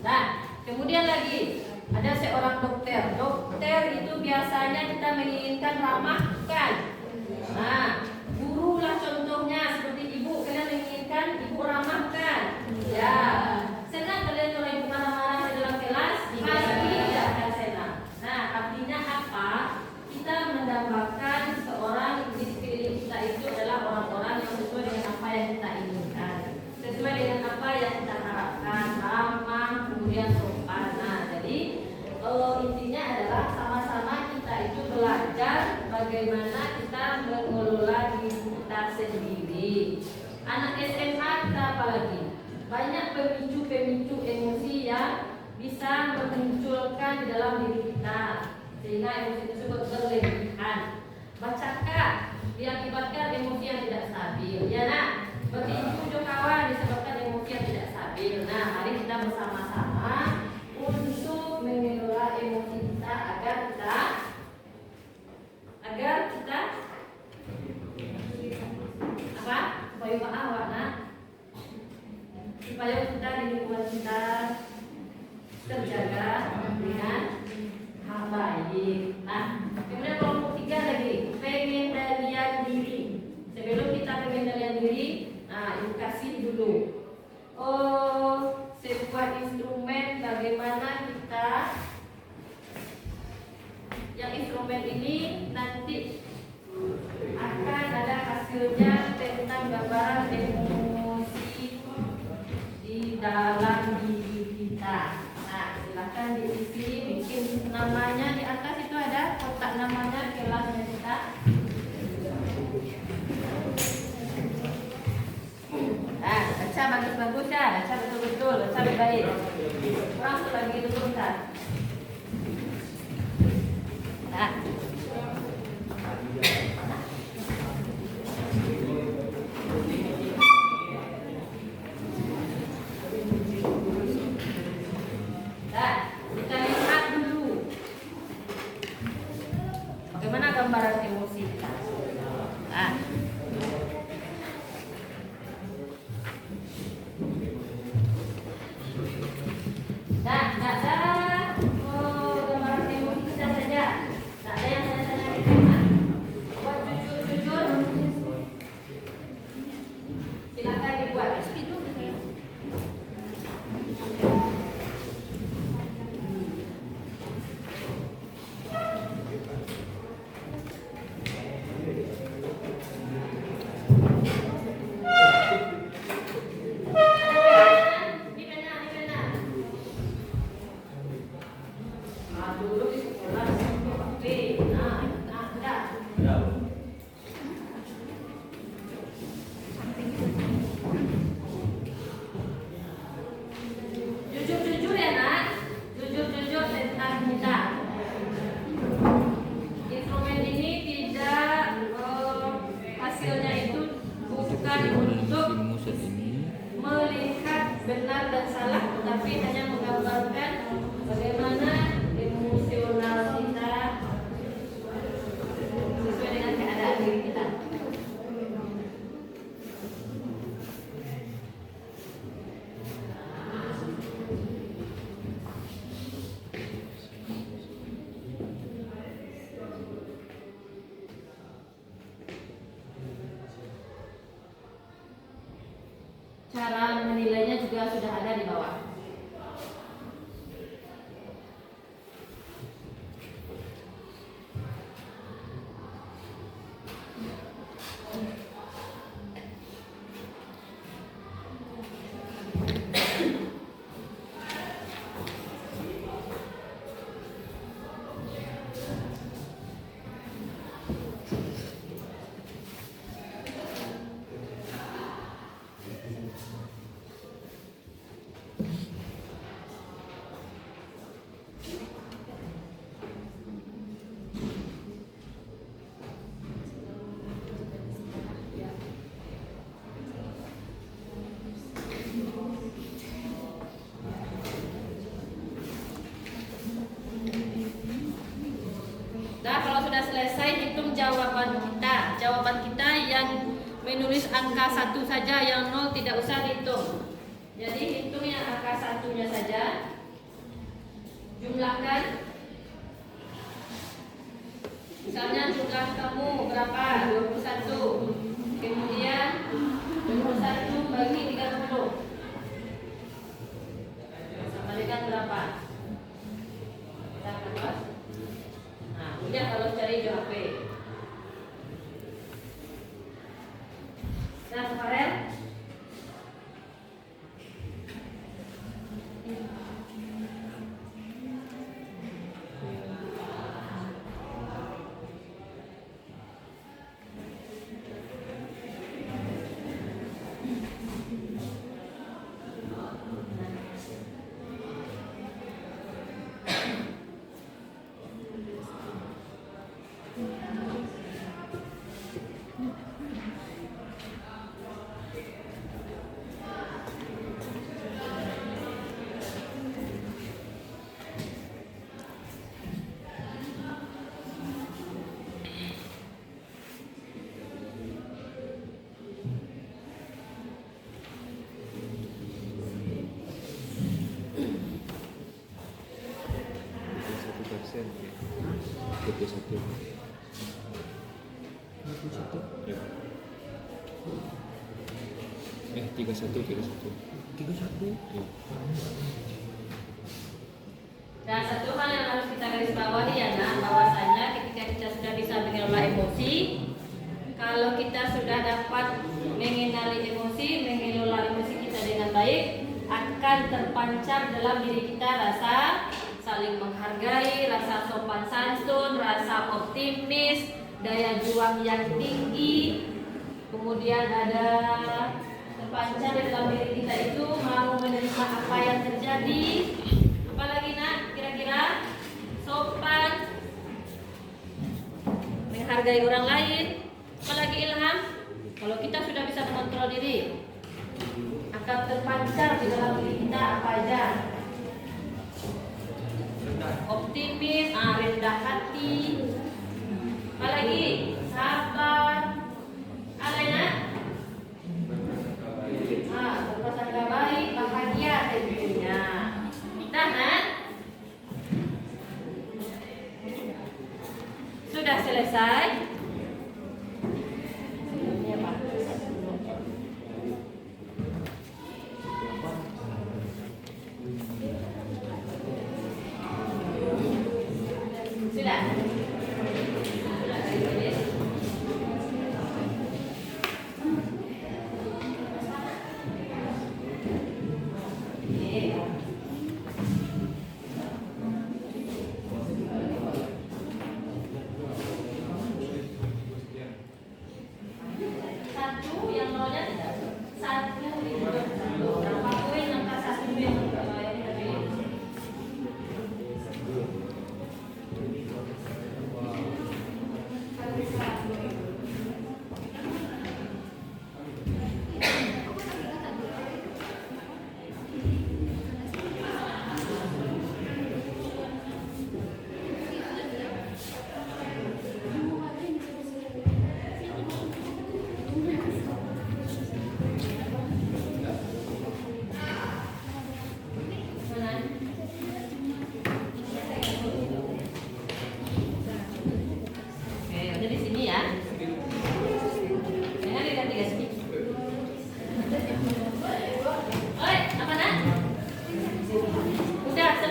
Nah, kemudian lagi ada seorang dokter. Dokter itu biasanya kita menginginkan ramah kan? Nah, guru lah contohnya, seperti ibu, kalian menginginkan ibu ramah kan? Ya. Senang kalian kalau ibu marah-marah di dalam kelas? Pasti tidak akan senang. Nah, artinya apa? Kita mendapatkan seorang di sekeliling kita itu adalah orang-orang yang sesuai dengan apa yang kita inginkan, sesuai dengan apa yang kita harapkan, ramah, kemudian sopan. Nah, jadi intinya adalah sama-sama kita itu belajar bagaimana kita mengelola diri kita sendiri. Anak SMA kita apalagi banyak pemicu-pemicu emosi yang bisa memunculkan di dalam diri kita sehingga emosi tersebut berlebihan. Bacakan diakibatkan emosi yang tidak stabil. Ya nak, bertinju kawan disebabkan emosi yang tidak stabil. Nah, mari kita bersama-sama untuk mengelola emosi kita agar kita apa? Supaya awak nak, supaya kita di lingkungan kita terjaga dengan hal baik. Nah, kemudian kelompok 3 lagi, pengendalian diri. Sebelum kita pengendalian diri, nah edukasi dulu. Sebuah instrumen bagaimana kita, yang instrumen ini nanti akan ada hasilnya tentang gambaran emosi di dalam diri kita. Nah, silakan diisi, bikin namanya di atas itu ada kotak namanya, kelasnya kita. Nah, baca bagus-bagus ya, baca betul-betul, baca baik. Kurang lagi dulu bentar. Nah. Kita lihat dulu bagaimana gambaran emosi kita. Nah, nggak ada gambaran emosi kita saja. Nggak ada yang tanya-tanya kita. Buat jujur, silakan dibuat. Jujur ya nak, jujur tentang kita. Instrumen ini tidak hasilnya itu bukan untuk melihat benar dan salah, tetapi hanya menggambarkan juga sudah ada di bawah. Nah, kalau sudah selesai, hitung jawaban kita. Jawaban kita yang menulis angka 1 saja, yang 0 tidak usah dihitung. Jadi hitung yang angka 1-nya saja. Jumlahkan. Misalnya jumlah kamu berapa? 21. Kemudian 21 bagi 30. Sama dengan berapa? Kita buat. Nah, udah kalau cari di HP. Nah, Farel. Ya. 31. Ya. Dan satu hal yang harus kita garis bawahi ya, bahwasanya ketika kita sudah bisa mengelola emosi, kalau kita sudah dapat mengenali emosi, mengelola emosi kita dengan baik, akan terpancar dalam diri kita rasa saling menghargai, rasa sopan santun, rasa optimis, daya juang yang tinggi, kemudian ada terpancar dalam diri kita itu mau menerima apa yang terjadi. Apalagi nak, kira-kira sopan, menghargai orang lain. Apalagi Ilham, kalau kita sudah bisa mengontrol diri, akan terpancar di dalam diri kita apa aja. Optimis, rendah hati, apalagi sabar, alena, berprasangka baik, bahagia tentunya. Nah, sudah selesai. Sudah.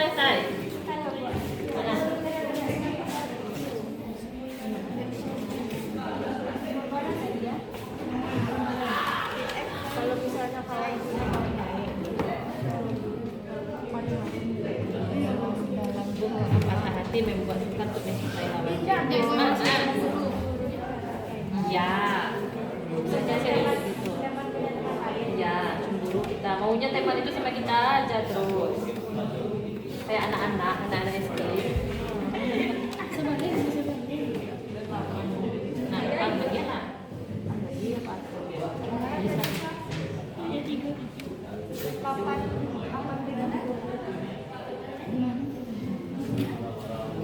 selesai? Mana? Kalau misalnya kalau ibunya mau naik, Patah hati membuat suka untuk mencintai lawan. Ya, saja serius gitu. Ya, cemburu kita. Maunya teman itu sama kita aja terus. Kayak anak-anak SD. Nah, kita begini.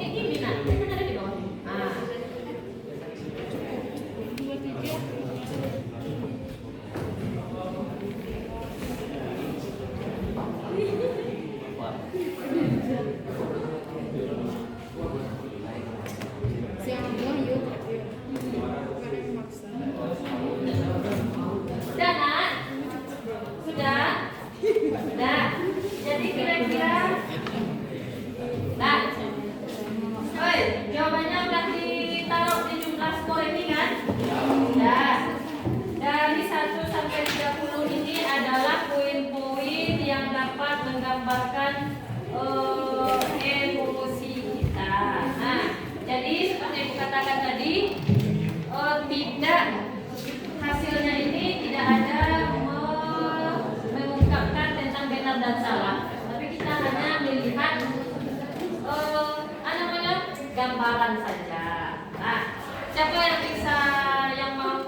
Kayak gini nah, kan ada di bawah. Ah. Sudah nak? Sudah? Sudah? Jadi kira-kira nah, oi, jawabannya udah ditaruh di jumlah skor ini kan? Sudah. Dari 1 sampai 30 ini adalah poin-poin yang dapat menggambarkan emosi kita. Nah, jadi seperti yang katakan tadi, tidak hasilnya ini tidak ada mengungkapkan tentang benar dan salah, tapi kita hanya melihat gambaran saja. Nah, siapa yang bisa yang mau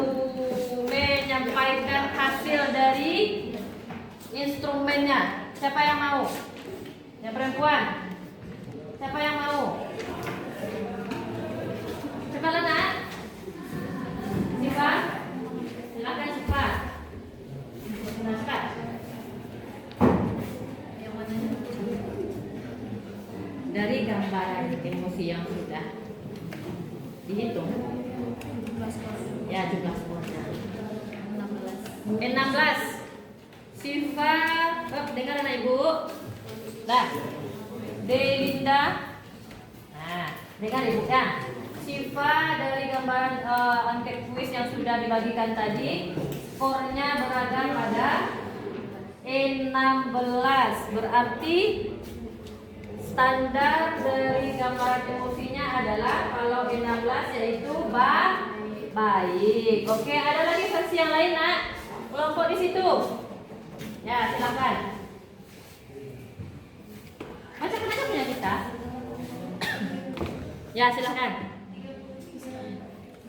menyampaikan hasil dari instrumennya? Siapa yang mau? Yang perempuan? Siapa yang mau? Coba nak. Siapa? Silakan cepat. Nah, cepat. Yang mana? Dari gambaran emosi yang sudah dihitung. Ya, jumlah skornya 16. Siva, dengar anak ibu. Dah. Delinda. Nah, dengar ibu ya. Siva dari gambaran angket kuis yang sudah dibagikan tadi, skornya berada pada 16. Berarti standar dari gambaran emosinya adalah kalau 16 yaitu baik. Oke, ada lagi versi yang lain nak? Kelompok di situ. Ya, silakan. Macam-macam punya kita. Ya, silakan.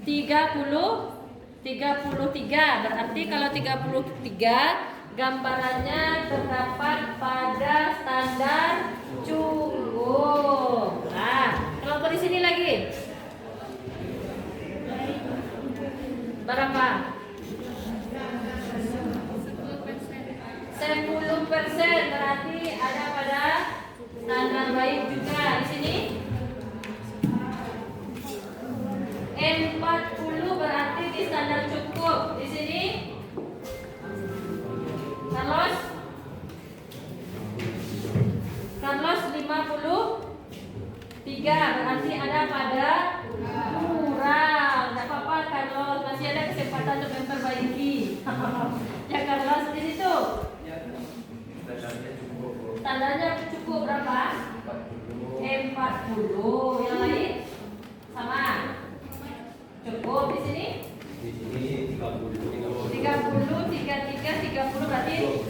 33. Berarti kalau 33 gambarannya terdapat pada standar cukup. Nah, kelompok di sini lagi. Berapa? 10%. Berarti ada pada standar baik juga di sini. 40 berarti di standar cukup. Di sini Carlos 53 berarti ada pada kurang. Tidak apa-apa Carlos, masih ada kesempatan untuk memperbaiki. Ya Carlos di situ. Standarnya cukup berapa? 40. Yang lain sama. Cukup di sini? Di sini 30, 30 berarti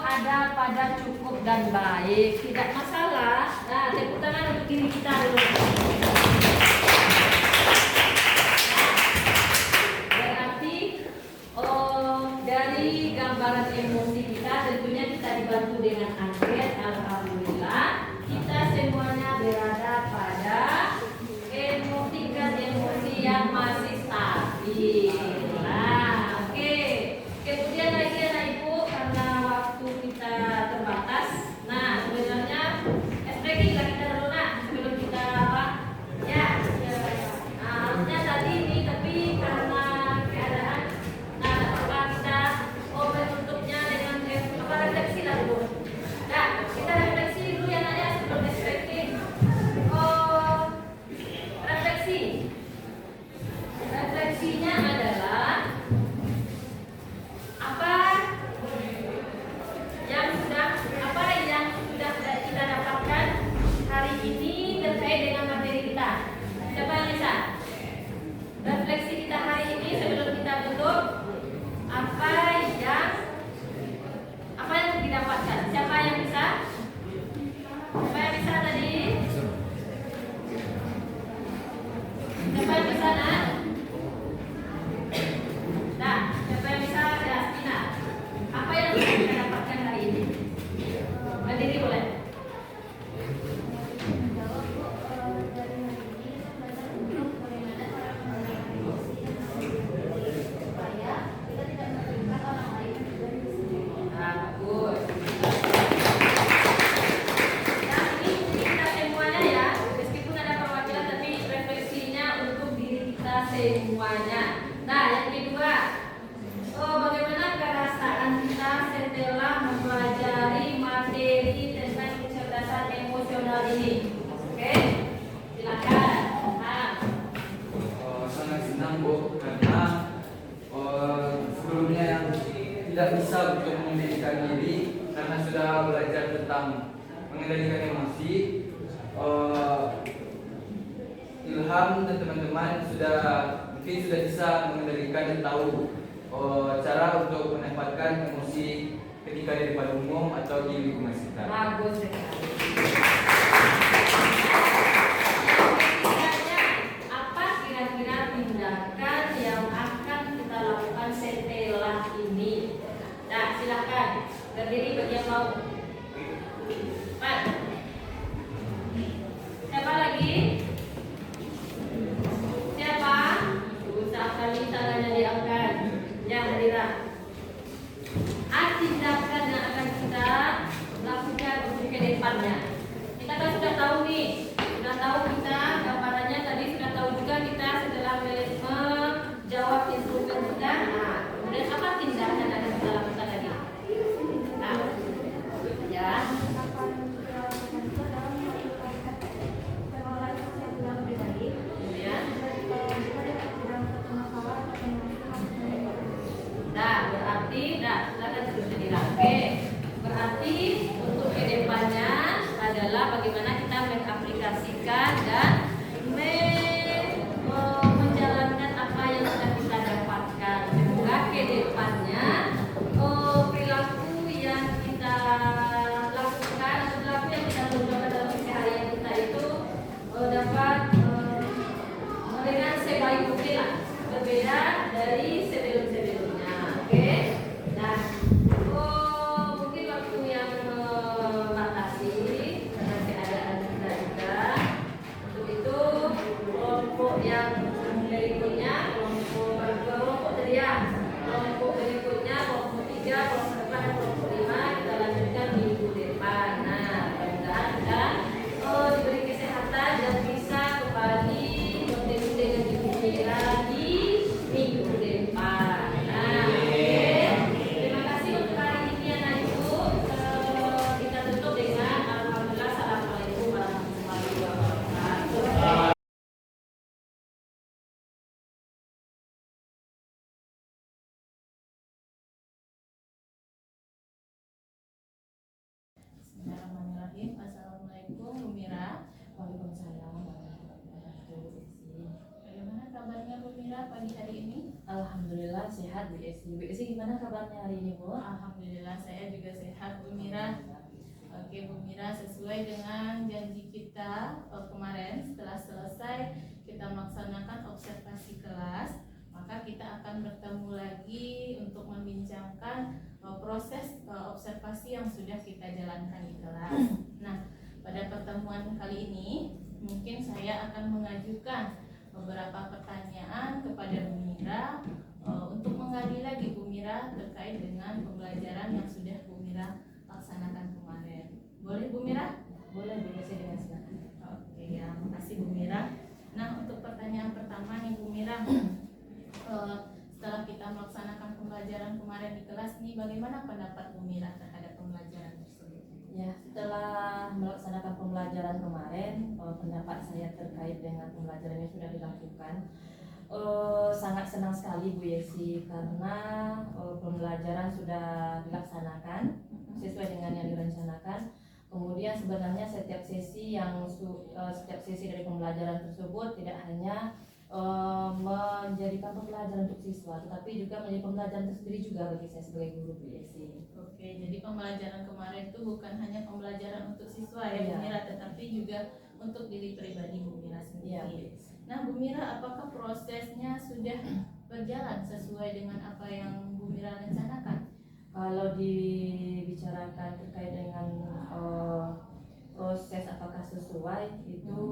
ada pada cukup dan baik, tidak masalah. Nah, tepuk tangan untuk diri kita dulu. Berarti dari gambaran emosi kita tentunya kita dibantu dengan angket. Alhamdulillah kita semuanya berada pada tingkat emosi yang masih stabil. Nah, oke. Kemudian lagi anak ibu, karena waktu kita terbatas. Nah, sebenarnya SPG juga kita dulu nak sebelum kita masing-masing. Oke, silakan. Nah, Sangat senang Bu karena sebelumnya yang tidak bisa untuk mengendalikan diri karena sudah belajar tentang mengendalikan emosi. Ilham dan teman-teman mungkin sudah bisa mengendalikan dan tahu cara untuk menempatkan emosi ketika di depan umum atau di lingkungan sekitar. bagus sekali. Apa kira-kira tindakan yang akan kita lakukan setelah ini? Nah, silakan berdiri bagi yang mau. Pak, siapa lagi? Siapa? Usah kali tangannya diangkat. Ya, Hadira. Tindakan yang akan kita lakukan untuk ke depannya. Kita kan sudah tahu nih, sudah tahu kita gambarannya tadi, sudah tahu juga kita setelah menjawab instrumen sudah. Nah, kemudian apa tindakan yang akan kita lakukan tadi? Nah, ya. Kemudian, nah berarti, nah silakan teruskan dirangkai. Berarti untuk kedepannya adalah bagaimana kita mengaplikasikan dan menjalankan apa yang sudah kita dapatkan. Semoga kedepannya perilaku yang kita lakukan atau perilaku yang kita lakukan dalam keseharian kita itu dapat dengan sebaik mungkin lah, berbeda dari sebelum-sebelumnya. Oke, nah mungkin waktu yang batasi karena keadaan kita juga. Untuk itu kelompok yang berikutnya, kelompok tadi ya, kelompok berikutnya, kelompok 3, kelompok 4, dan kelompok 5 kita lanjutkan minggu depan. Nah, mudah-mudahan kita diberi kesehatan dan bisa kembali bertemu dengan Ibu Mira di minggu depan. Nah, oke. Terima kasih untuk hari ini anak ibu. Kita tutup dengan alhamdulillah. Assalamualaikum warahmatullahi wabarakatuh. Bismillahirrahmanirrahim. Assalamualaikum Bu Mira. Waalaikumsalam warahmatullahi wabarakatuh. Bagaimana kabarnya Bu Mira pagi hari ini? Alhamdulillah sehat Bu Esi. Bu Esi gimana kabarnya hari ini Bu? Alhamdulillah saya juga sehat Bu Mira. Oke Bu Mira, sesuai dengan janji kita kemarin, setelah selesai kita melaksanakan observasi kelas, maka kita akan bertemu lagi untuk membincangkan proses observasi yang sudah kita jalankan di kelas. Nah, pada pertemuan kali ini mungkin saya akan mengajukan beberapa pertanyaan kepada Bu Mira untuk menggali lagi Bu Mira terkait dengan pembelajaran yang sudah Bu Mira laksanakan kemarin. Boleh Bu Mira? Boleh Bu Esi, dengan senang. Oke ya, makasih Bu Mira. Nah, untuk pertanyaan pertama nih Bu Mira, setelah kita melaksanakan pembelajaran kemarin di kelas nih, bagaimana pendapat Bu Mira terhadap pembelajaran tersebut? Ya, setelah melaksanakan pembelajaran kemarin, pendapat saya terkait dengan pembelajaran yang sudah dilakukan sangat senang sekali Bu Yesi, karena pembelajaran sudah dilaksanakan sesuai dengan yang direncanakan. Kemudian sebenarnya setiap sesi dari pembelajaran tersebut tidak hanya menjadikan pembelajaran untuk siswa, tetapi juga menjadi pembelajaran tersendiri juga bagi saya sebagai guru Bu Yesi. Oke, jadi pembelajaran kemarin itu bukan hanya pembelajaran untuk siswa ya Bu Iya. Mira, tetapi juga untuk diri pribadi Bu Mira Iya, Bu sendiri. Yesi. Nah Bu Mira, apakah prosesnya sudah berjalan sesuai dengan apa yang Bu Mira rencanakan? Kalau dibicarakan terkait dengan proses apakah sesuai itu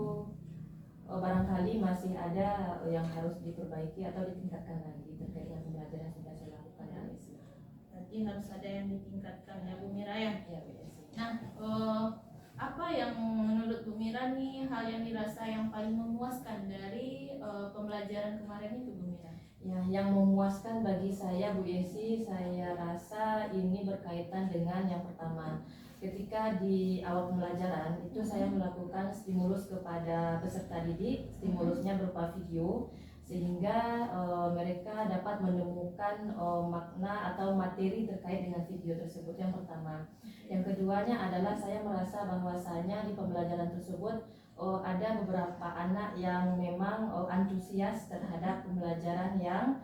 barangkali masih ada yang harus diperbaiki atau ditingkatkan lagi terkait dengan pembelajaran yang sudah saya lakukan ya. Berarti harus ada yang ditingkatkan ya Bu Mira ya. Ya, Bu Yesi. Nah, apa yang menurut Bu Mira nih hal yang dirasa yang paling memuaskan dari pembelajaran kemarin itu Bu Mira? Ya, yang memuaskan bagi saya Bu Yesi, saya rasa ini berkaitan dengan yang pertama, ketika di awal pembelajaran itu saya melakukan stimulus kepada peserta didik, stimulusnya berupa video sehingga mereka dapat menemukan makna atau materi terkait dengan video tersebut. Yang pertama. Yang keduanya adalah saya merasa bahwasanya di pembelajaran tersebut ada beberapa anak yang memang antusias terhadap pembelajaran yang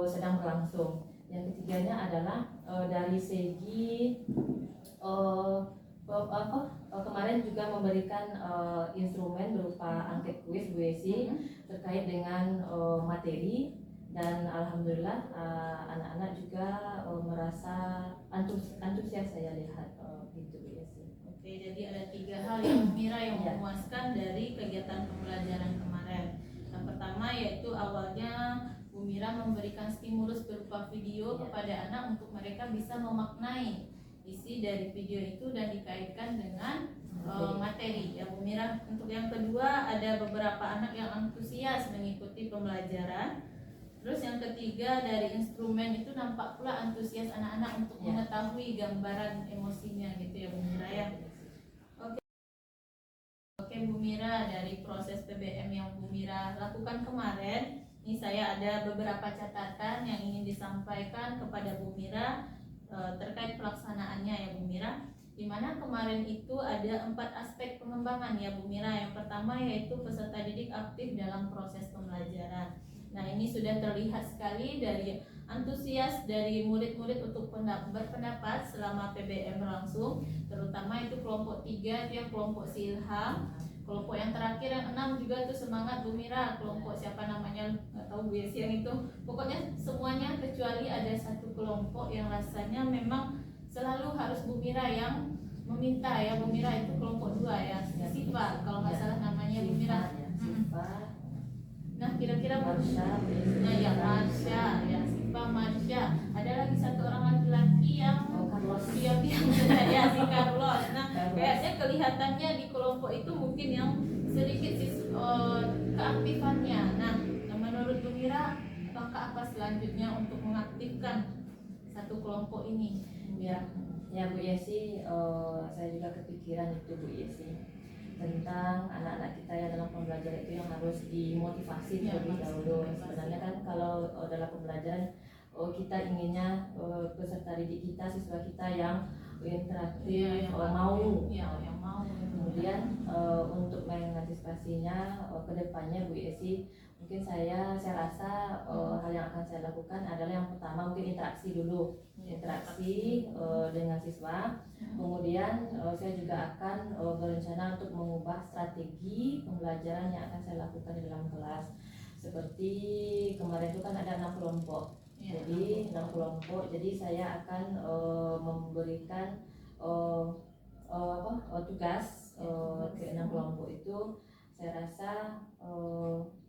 sedang berlangsung. Yang ketiganya adalah dari segi kemarin juga memberikan instrumen berupa angket kuis Bu Esi terkait dengan materi, dan alhamdulillah anak-anak juga merasa antusias saya lihat gitu Bu Esi. Oke, jadi ada 3 hal yang Mira yang memuaskan dari kegiatan pembelajaran kemarin. Yang pertama yaitu awalnya Bu Mira memberikan stimulus berupa video kepada anak untuk mereka bisa memaknai isi dari video itu dan dikaitkan dengan materi ya Bu Mira. Untuk yang kedua ada beberapa anak yang antusias mengikuti pembelajaran. Terus yang ketiga dari instrumen itu nampak pula antusias anak-anak untuk mengetahui gambaran emosinya gitu ya Bu Mira ya. Oke Bu Mira, dari proses PBM yang Bu Mira lakukan kemarin, ini saya ada beberapa catatan yang ingin disampaikan kepada Bu Mira terkait pelaksanaannya ya Bu Mira. Di mana kemarin itu ada 4 aspek pengembangan ya Bu Mira. Yang pertama yaitu peserta didik aktif dalam proses pembelajaran. Nah ini sudah terlihat sekali dari antusias dari murid-murid untuk berpendapat selama PBM berlangsung, terutama itu kelompok 3 itu yang kelompok si Ilham. Kelompok yang terakhir yang 6 juga tuh semangat Bu Mira. Kelompok siapa namanya nggak tahu Bu Yesi yang itu. Pokoknya semuanya kecuali ada satu kelompok yang rasanya memang selalu harus Bu Mira yang meminta ya Bu Mira, itu kelompok 2 ya. Sipa kalau nggak salah namanya Bu Mira. Nah kira-kira Marsha, nah ya Marsha ya Sipa Marsha. Ada lagi satu orang laki-laki yang diam-diam ya si Carlos. Nah kayaknya kelihatannya di kelompok itu mungkin yang sedikit keaktifannya. Nah menurut Bu Mira langkah apa selanjutnya untuk mengaktifkan satu kelompok ini? Ya Bu Yesi, saya juga kepikiran itu Bu Yesi tentang anak-anak kita yang dalam pembelajaran itu yang harus dimotivasi terlebih dahulu. Sebenarnya kan kalau dalam pembelajaran kita inginnya peserta didik kita, siswa kita yang interaktif, mau. Kemudian untuk mengantisipasinya ke depannya Bu Yesi, mungkin saya rasa hal yang akan saya lakukan adalah yang pertama mungkin interaksi dulu, interaksi dengan siswa. Kemudian saya juga akan berencana untuk mengubah strategi pembelajaran yang akan saya lakukan di dalam kelas. Seperti kemarin itu kan ada 6 kelompok. Jadi 6 kelompok. Jadi saya akan memberikan tugas ke 6 kelompok itu. Saya rasa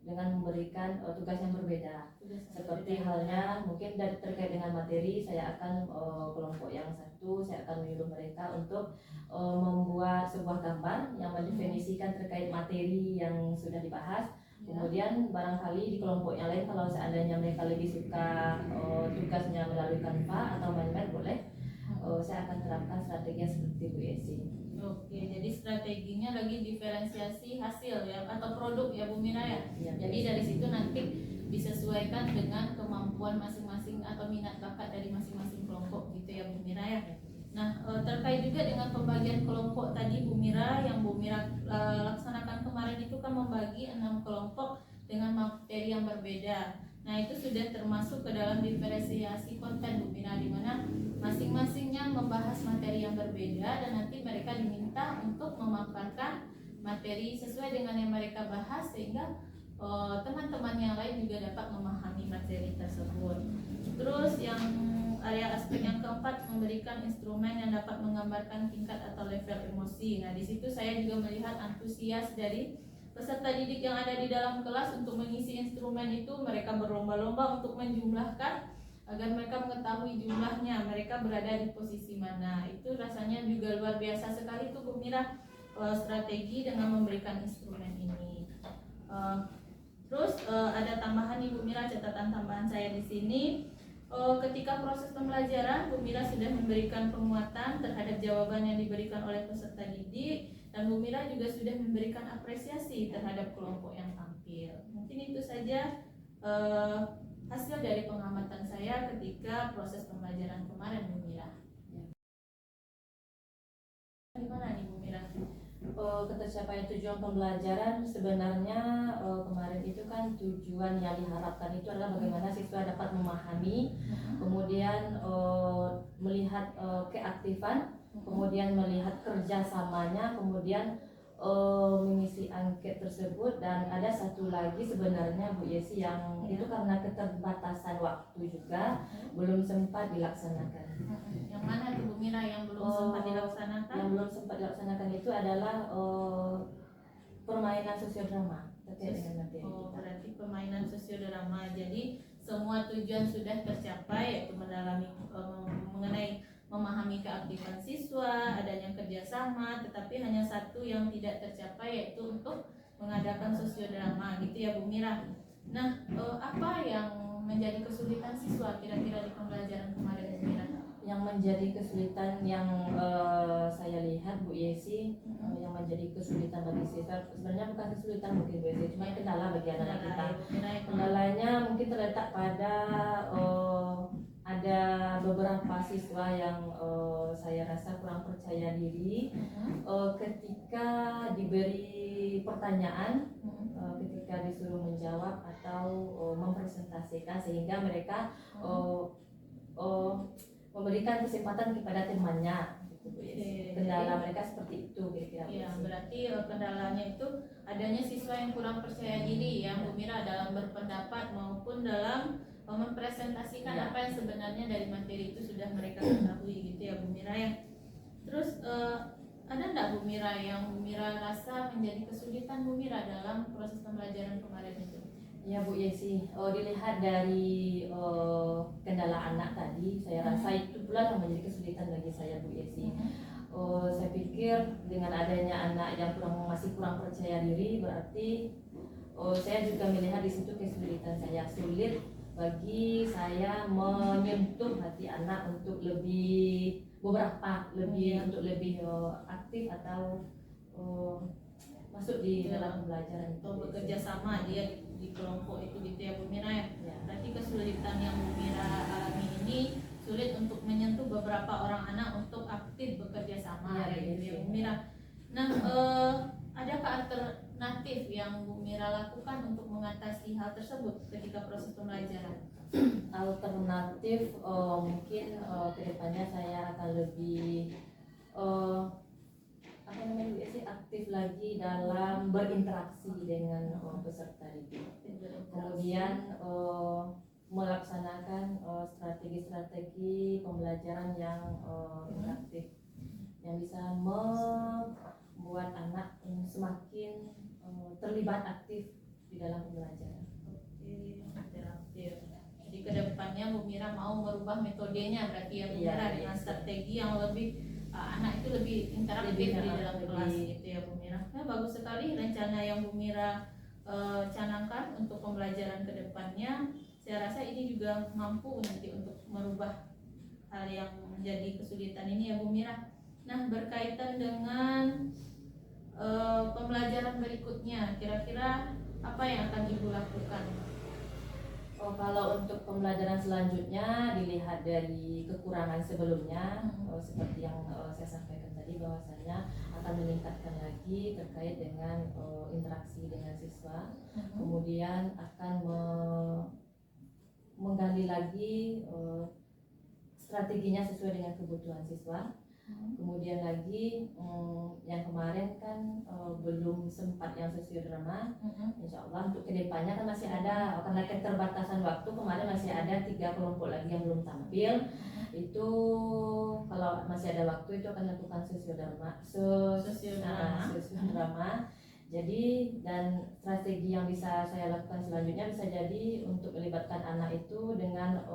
dengan memberikan tugas yang berbeda. Seperti halnya mungkin terkait dengan materi, saya akan kelompok yang satu, saya akan menyuruh mereka untuk membuat sebuah gambar yang mendefinisikan terkait materi yang sudah dibahas. Kemudian barangkali di kelompok yang lain kalau seandainya mereka lebih suka tugasnya melalui Canva atau mind-map boleh. Saya akan terapkan strategi yang seperti Bu Yesi. Oke, jadi strateginya lagi diferensiasi hasil ya atau produk ya Bu Mira ya. Jadi dari situ nanti disesuaikan dengan kemampuan masing-masing atau minat bakat dari masing-masing kelompok gitu ya Bu Mira ya. Nah terkait juga dengan pembagian kelompok tadi Bu Mira, yang Bu Mira laksanakan kemarin itu kan membagi 6 kelompok dengan materi yang berbeda. Nah itu sudah termasuk ke dalam diferensiasi konten Bu Mira, di mana masing-masingnya membahas materi yang berbeda dan nanti mereka diminta untuk memaparkan materi sesuai dengan yang mereka bahas sehingga teman-teman yang lain juga dapat memahami materi tersebut. Terus yang area aspek yang keempat, memberikan instrumen yang dapat menggambarkan tingkat atau level emosi. Nah di situ saya juga melihat antusias dari peserta didik yang ada di dalam kelas untuk mengisi instrumen itu. Mereka berlomba-lomba untuk menjumlahkan agar mereka mengetahui jumlahnya, mereka berada di posisi mana. Itu rasanya juga luar biasa sekali tuh Bu Mira strategi dengan memberikan instrumen ini. Terus ada tambahan nih Bu Mira, catatan tambahan saya di sini. ketika proses pembelajaran, Bu Mira sudah memberikan penguatan terhadap jawaban yang diberikan oleh peserta didik, dan Bu Mira juga sudah memberikan apresiasi terhadap kelompok yang tampil. Mungkin itu saja hasil dari pengamatan saya ketika proses pembelajaran kemarin, Bu Mira. Gimana nih Bu Mira? Ketercapaian tujuan pembelajaran sebenarnya kemarin itu kan tujuan yang diharapkan itu adalah bagaimana siswa dapat memahami, kemudian melihat keaktifan, kemudian melihat kerjasamanya, kemudian mengisi angket tersebut. Dan ada satu lagi sebenarnya Bu Yesi yang itu karena keterbatasan waktu juga belum sempat dilaksanakan. Yang mana tuh Bu Mira yang belum sempat dilaksanakan? Yang belum sempat dilaksanakan itu adalah permainan sosiodrama terkait dengan materi kita. Berarti permainan sosiodrama. Jadi semua tujuan sudah tercapai, yaitu mendalami mengenai memahami keaktifan siswa, adanya kerjasama, tetapi hanya satu yang tidak tercapai, yaitu untuk mengadakan sosiodrama, gitu ya Bu Mira. Nah, apa yang menjadi kesulitan siswa kira-kira di pembelajaran kemarin Bu Mira? Yang menjadi kesulitan yang saya lihat Bu Yesi, yang menjadi kesulitan bagi siswa sebenarnya bukan kesulitan mungkin Bu Yesi, cuma kendala bagi anak kita. Kendalanya mungkin terletak pada ada beberapa siswa yang saya rasa kurang percaya diri ketika diberi pertanyaan, ketika disuruh menjawab atau mempresentasikan, sehingga mereka memberikan kesempatan kepada temannya, gitu Bu Yesi. Kendala mereka seperti itu kira-kira. Ya, berarti kendalanya itu adanya siswa yang kurang percaya diri ya Bu Mira dalam berpendapat maupun dalam mempresentasikan apa yang sebenarnya dari materi itu sudah mereka ketahui, gitu ya Bu Mira ya. Terus ada enggak Bu Mira yang Bu Mira rasa menjadi kesulitan Bu Mira dalam proses pembelajaran kemarin itu? Ya Bu Yesi, dilihat dari kendala anak tadi, saya rasa itu pula yang menjadi kesulitan bagi saya Bu Yesi. Saya pikir dengan adanya anak yang masih kurang percaya diri, berarti saya juga melihat di situ kesulitan saya. Sulit bagi saya menyentuh hati anak untuk lebih untuk lebih aktif atau masuk di dalam pembelajaran atau bekerja sama dia di kelompok itu, gitu ya Bu Mira ya. Berarti kesulitan yang Bu Mira alami ini sulit untuk menyentuh beberapa orang anak untuk aktif bekerja sama, gitu ya Bu Mira. Nah, adakah alternatif yang Bu Mira lakukan untuk mengatasi hal tersebut ketika proses pembelajaran? Alternatif mungkin kedepannya saya akan lebih aktif lagi dalam berinteraksi dengan peserta didik. Kemudian melaksanakan strategi-strategi pembelajaran yang interaktif yang bisa membuat anak semakin terlibat aktif di dalam pembelajaran. Interaktif. Jadi kedepannya Bu Mira mau merubah metodenya berarti ya Bu Mira, dengan strategi yang lebih anak itu lebih interaktif di dalam kelas, gitu ya Bu Mira. Nah, bagus sekali rencana yang Bu Mira canangkan untuk pembelajaran kedepannya. Saya rasa ini juga mampu nanti untuk merubah hal yang menjadi kesulitan ini ya Bu Mira. Nah, berkaitan dengan pembelajaran berikutnya, kira-kira apa yang akan Ibu lakukan? Kalau untuk pembelajaran selanjutnya dilihat dari kekurangan sebelumnya, seperti yang saya sampaikan tadi, bahwasanya akan meningkatkan lagi terkait dengan interaksi dengan siswa, kemudian akan menggali lagi strateginya sesuai dengan kebutuhan siswa. Kemudian lagi yang kemarin kan belum sempat yang sosiodrama. Insya Allah untuk kedepannya kan masih ada, karena keterbatasan waktu kemarin masih ada 3 kelompok lagi yang belum tampil. Itu kalau masih ada waktu itu akan lakukan sosiodrama. Jadi dan strategi yang bisa saya lakukan selanjutnya bisa jadi untuk melibatkan anak itu dengan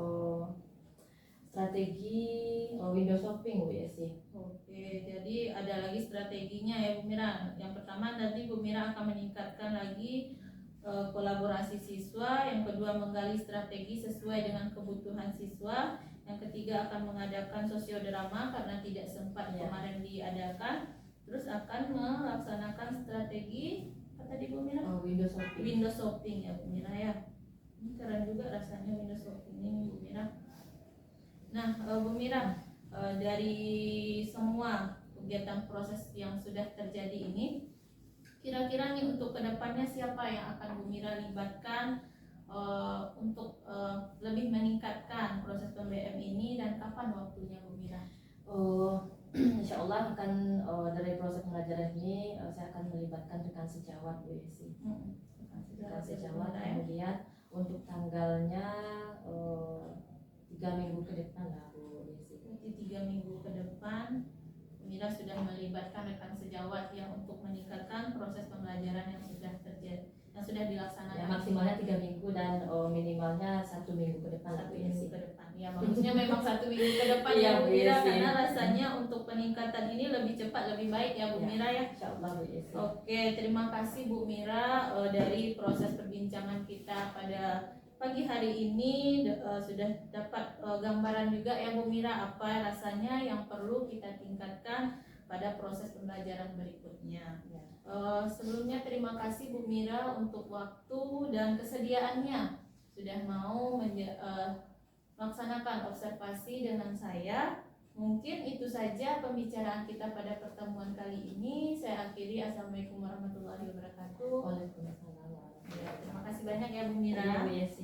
strategi window shopping Bu Yesi. Oke, jadi ada lagi strateginya ya Bu Mira. Yang pertama nanti Bu Mira akan meningkatkan lagi kolaborasi siswa, yang kedua menggali strategi sesuai dengan kebutuhan siswa, yang ketiga akan mengadakan sosiodrama karena tidak sempat kemarin diadakan, terus akan melaksanakan strategi apa tadi Bu Mira? Window shopping. Window shopping ya Bu Mira ya. Ini keren juga rasanya window shopping ini Bu Mira. Nah Bu Mira, dari semua kegiatan proses yang sudah terjadi ini, kira-kira nih untuk kedepannya siapa yang akan Bu Mira libatkan untuk lebih meningkatkan proses PMBM ini, dan kapan waktunya Bu Mira? Insya Allah akan dari proses pembelajaran ini saya akan melibatkan rekan sejawat Bu Yesi. Rekan sejawat, kemudian untuk tanggalnya 3 minggu ke depan lah Bu Yesi. Berarti 3 minggu ke depan Mira sudah melibatkan rekan sejawat yang untuk meningkatkan proses pembelajaran yang sudah terjadi, yang sudah dilaksanakan. Ya, maksimalnya 3 minggu dan minimalnya 1 minggu ke depan lah 1 Bu minggu Yesi. ke depan. Ya maksudnya memang 1 minggu ke depan ya Bu Iya, Mira, Bu Yesi. karena rasanya untuk peningkatan ini lebih cepat lebih baik ya Bu Mira ya. Insya Allah Bu Yesi. Oke, terima kasih Bu Mira dari proses perbincangan kita pada pagi hari ini sudah dapat gambaran juga ya Bu Mira apa rasanya yang perlu kita tingkatkan pada proses pembelajaran berikutnya. Sebelumnya terima kasih Bu Mira untuk waktu dan kesediaannya sudah mau melaksanakan observasi dengan saya. Mungkin itu saja pembicaraan kita pada pertemuan kali ini. Saya akhiri. Assalamualaikum warahmatullahi wabarakatuh. Waalaikumsalam. Ya, terima kasih banyak ya Bu Mira. Iya, Bu Yesi.